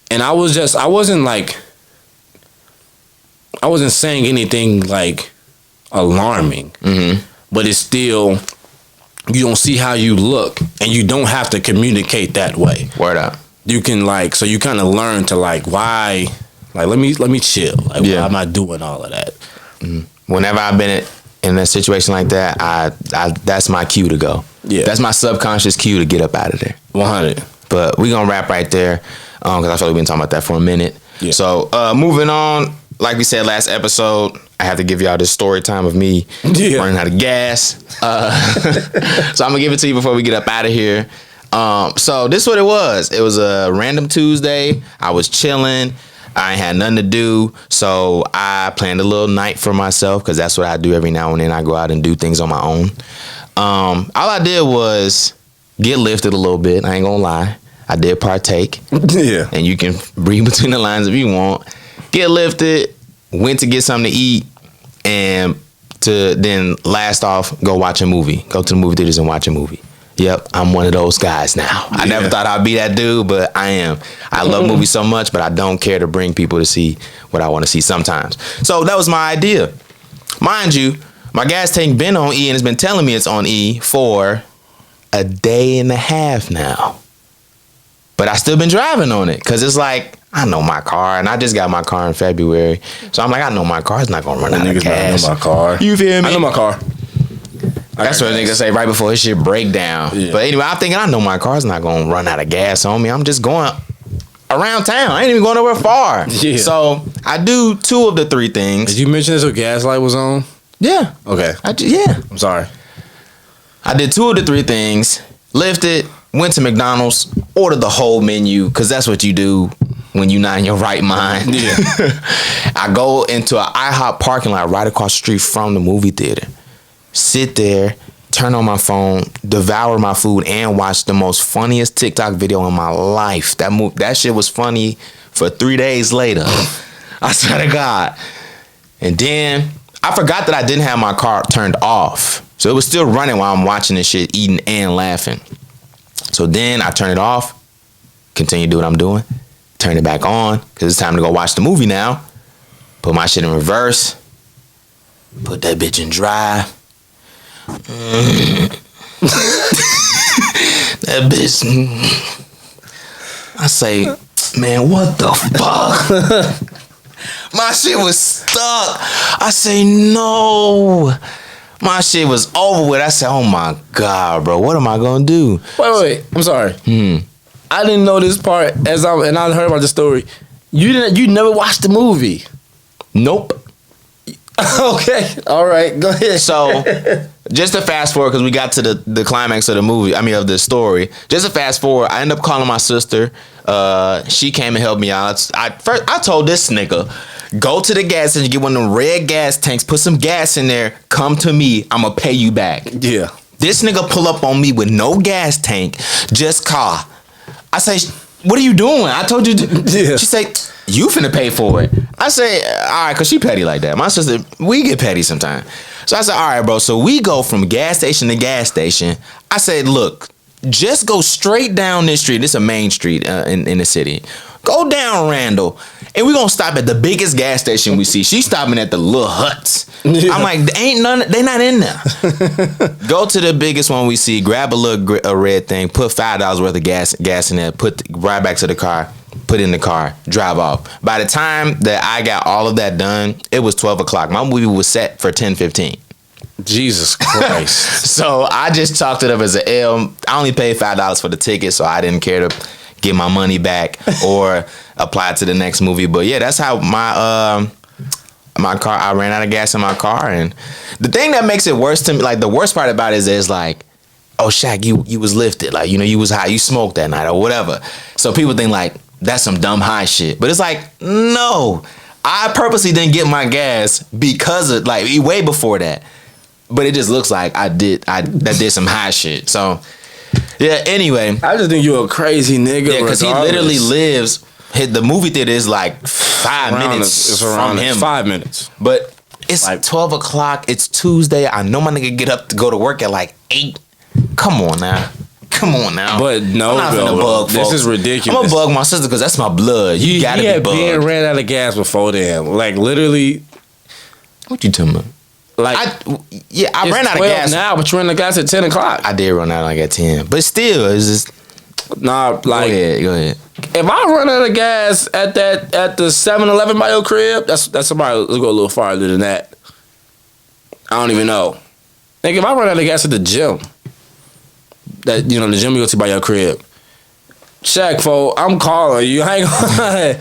And I wasn't saying anything like alarming. Mm-hmm. But it's still, you don't see how you look, and you don't have to communicate that way. Word up. You can so you kind of learn to why, let me chill. Why am I doing all of that? Mm-hmm. Whenever I've been in a situation like that, I that's my cue to go. Yeah, that's my subconscious cue to get up out of there. 100. But we gonna wrap right there, because I feel like we've been talking about that for a minute. Yeah. So moving on, like we said last episode, I have to give y'all this story time of me learning how to gas. So I'm gonna give it to you before we get up out of here. So this is what it was. It was a random Tuesday. I was chilling. I ain't had nothing to do, so I planned a little night for myself, because that's what I do every now and then. I go out and do things on my own. All I did was get lifted a little bit. I ain't gonna lie. I did partake. Yeah. And you can read between the lines if you want. Get lifted, went to get something to eat, and to then last off, go watch a movie. Go to the movie theaters and watch a movie. Yep, I'm one of those guys now. Yeah. I never thought I'd be that dude, but I am. I love movies so much, but I don't care to bring people to see what I want to see sometimes. So that was my idea. Mind you, my gas tank been on E and has been telling me it's on E for a day and a half now. But I still been driving on it, because it's like, I know my car, and I just got my car in February. So I'm like, I know my car's not going to run out of gas. I know my car. You feel me? I know my car. That's what niggas say right before his shit break down. Yeah. But anyway, I'm thinking, I know my car's not going to run out of gas on me. I'm just going around town. I ain't even going nowhere far. Yeah. So I do 2 of the 3 things. Did you mention this when gas light was on? Yeah. Okay. Yeah. I'm sorry. I did 2 of the 3 things. Lifted, went to McDonald's, ordered the whole menu, because that's what you do when you're not in your right mind. Yeah. I go into an IHOP parking lot right across the street from the movie theater. Sit there, turn on my phone, devour my food, and watch the most funniest TikTok video in my life. That shit was funny for 3 days later. I swear to God. And then I forgot that I didn't have my car turned off. So it was still running while I'm watching this shit, eating and laughing. So then I turn it off, continue to do what I'm doing. Turn it back on because it's time to go watch the movie now. Put my shit in reverse. Put that bitch in drive. That bitch. I say, man, what the fuck? My shit was stuck. I say, no. My shit was over with. I said, oh my God, bro, what am I gonna do? Wait. I'm sorry. I didn't know this part and I heard about the story. You never watched the movie? Nope. Okay. All right. Go ahead. So, just to fast forward, because we got to the climax of the movie, of the story. Just to fast forward, I ended up calling my sister. She came and helped me out. I told this nigga, go to the gas station, get one of them red gas tanks, put some gas in there, come to me, I'm going to pay you back. Yeah. This nigga pull up on me with no gas tank, just car. I say, what are you doing? I told you. Yeah. She say, you finna pay for it. I say, all right, because she petty like that. My sister, we get petty sometimes. So I said, all right, bro. So we go from gas station to gas station. I said, look, just go straight down this street. This is a main street in the city. Go down Randall. And we're going to stop at the biggest gas station we see. She's stopping at the little huts. Yeah. I'm like, ain't none, they not in there. Go to the biggest one we see, grab a red thing, put $5 worth of gas in there, right back to the car, put it in the car, drive off. By the time that I got all of that done, it was 12 o'clock. My movie was set for 10:15. Jesus Christ. So I just chalked it up as an L. I only paid $5 for the ticket, so I didn't care to get my money back or apply to the next movie. But yeah, that's how my car, I ran out of gas in my car. And the thing that makes it worse to me, like the worst part about it is like, oh, Shaq, you was lifted. Like, you was high, you smoked that night or whatever. So people think like, that's some dumb high shit. But it's like, no, I purposely didn't get my gas because of like way before that. But it just looks like I did some high shit. So yeah, anyway. I just think you're a crazy nigga. Yeah, because he literally lives, the movie theater is like 5 minutes from him. 5 minutes. But it's like 12 o'clock. It's Tuesday. I know my nigga get up to go to work at like 8. Come on now. But no, bro, this is ridiculous. I'm gonna bug my sister because that's my blood. You gotta be bugged. He had ran out of gas before then. Like literally. What you talking about? Like, I ran out of gas now, but you ran out of gas at 10 o'clock. I did run out like at 10, but still, it's just nah. Like, go ahead. If I run out of gas at the 7-Eleven by your crib, that's about. Let's go a little farther than that. I don't even know. Like if I run out of gas at the gym, the gym you go to by your crib, Shaq, I'm calling you. I ain't gonna,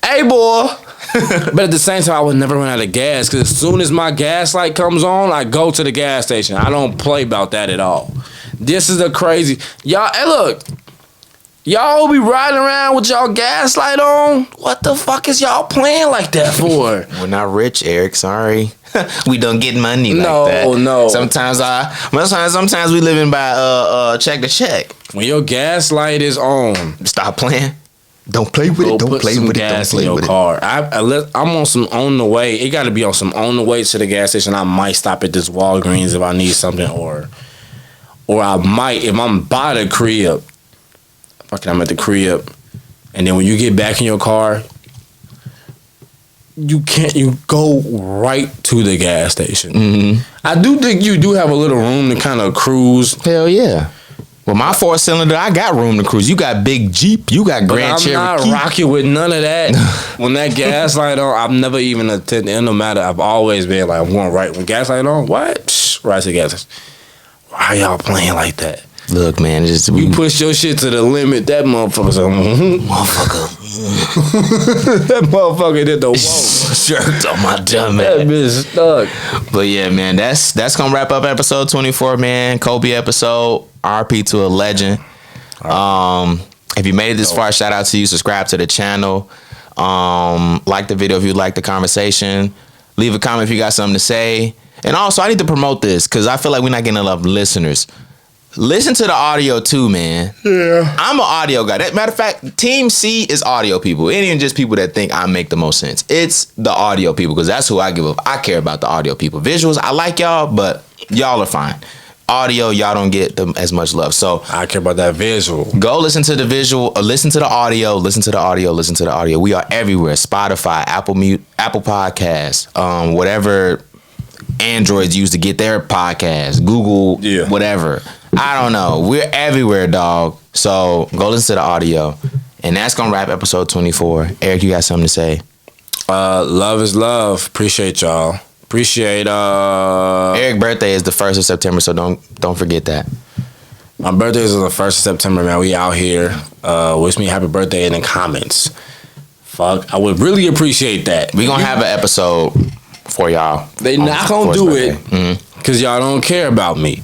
hey boy. But at the same time, I would never run out of gas because as soon as my gas light comes on, I go to the gas station. I don't play about that at all. This is the crazy. Y'all, hey look, y'all be riding around with y'all gas light on? What the fuck is y'all playing like that for? We're not rich, Eric. Sorry. We don't get money like that. No. Sometimes we living by check to check. When your gas light is on, stop playing. Don't play with it. Don't play with it. Don't play with it. Car. I'm on some on the way. It got to be on some on the way to the gas station. I might stop at this Walgreens if I need something, or I might if I'm by the crib. Fucking, I'm at the crib, and then when you get back in your car, you go right to the gas station. Mm-hmm. I do think you do have a little room to kind of cruise. Hell yeah. Well, my 4-cylinder, I got room to cruise. You got big Jeep. You got Grand Cherokee. I'm not rocking with none of that. When that gas light on, I've never even attended. It no matter. I've always been like, I'm going right. When gas light on, what? Shh, right to the gas station. Why are y'all playing like that? Look, man, you push your shit to the limit. That motherfucker's that motherfucker did the whoa. Jerked on my dumb ass. That bitch stuck. But yeah, man, that's gonna wrap up episode 24, man. Kobe episode. RP to a legend. If you made it this far, shout out to you. Subscribe to the channel. Like the video if you like the conversation. Leave a comment if you got something to say. And also, I need to promote this because I feel like we're not getting enough listeners. Listen to the audio too, man. Yeah. I'm an audio guy. Matter of fact, Team C is audio people. It ain't even just people that think I make the most sense. It's the audio people because that's who I give up. I care about the audio people. Visuals, I like y'all, but y'all are fine. audio, y'all don't get as much love. So I care about that visual. go listen to the visual, listen to the audio, listen to the audio, listen to the audio. We are everywhere: Spotify, Apple Podcasts, whatever Androids use to get their podcasts, Google, whatever. I don't know. We're everywhere, dog. So go listen to the audio, and that's gonna wrap episode 24. Eric, you got something to say? Love is love. Appreciate y'all. Appreciate Eric's birthday is the 1st of September, so don't forget that. My birthday is the 1st of September, man. We out here. Wish me happy birthday in the comments. Fuck, I would really appreciate that. We gonna have an episode for y'all. They not gonna do it because y'all don't care about me.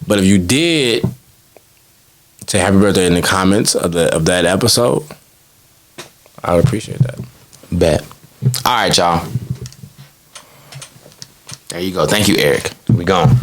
But if you did say happy birthday in the comments of that episode, I would appreciate that. Bet. All right, y'all. There you go. Thank you, Eric. We gone.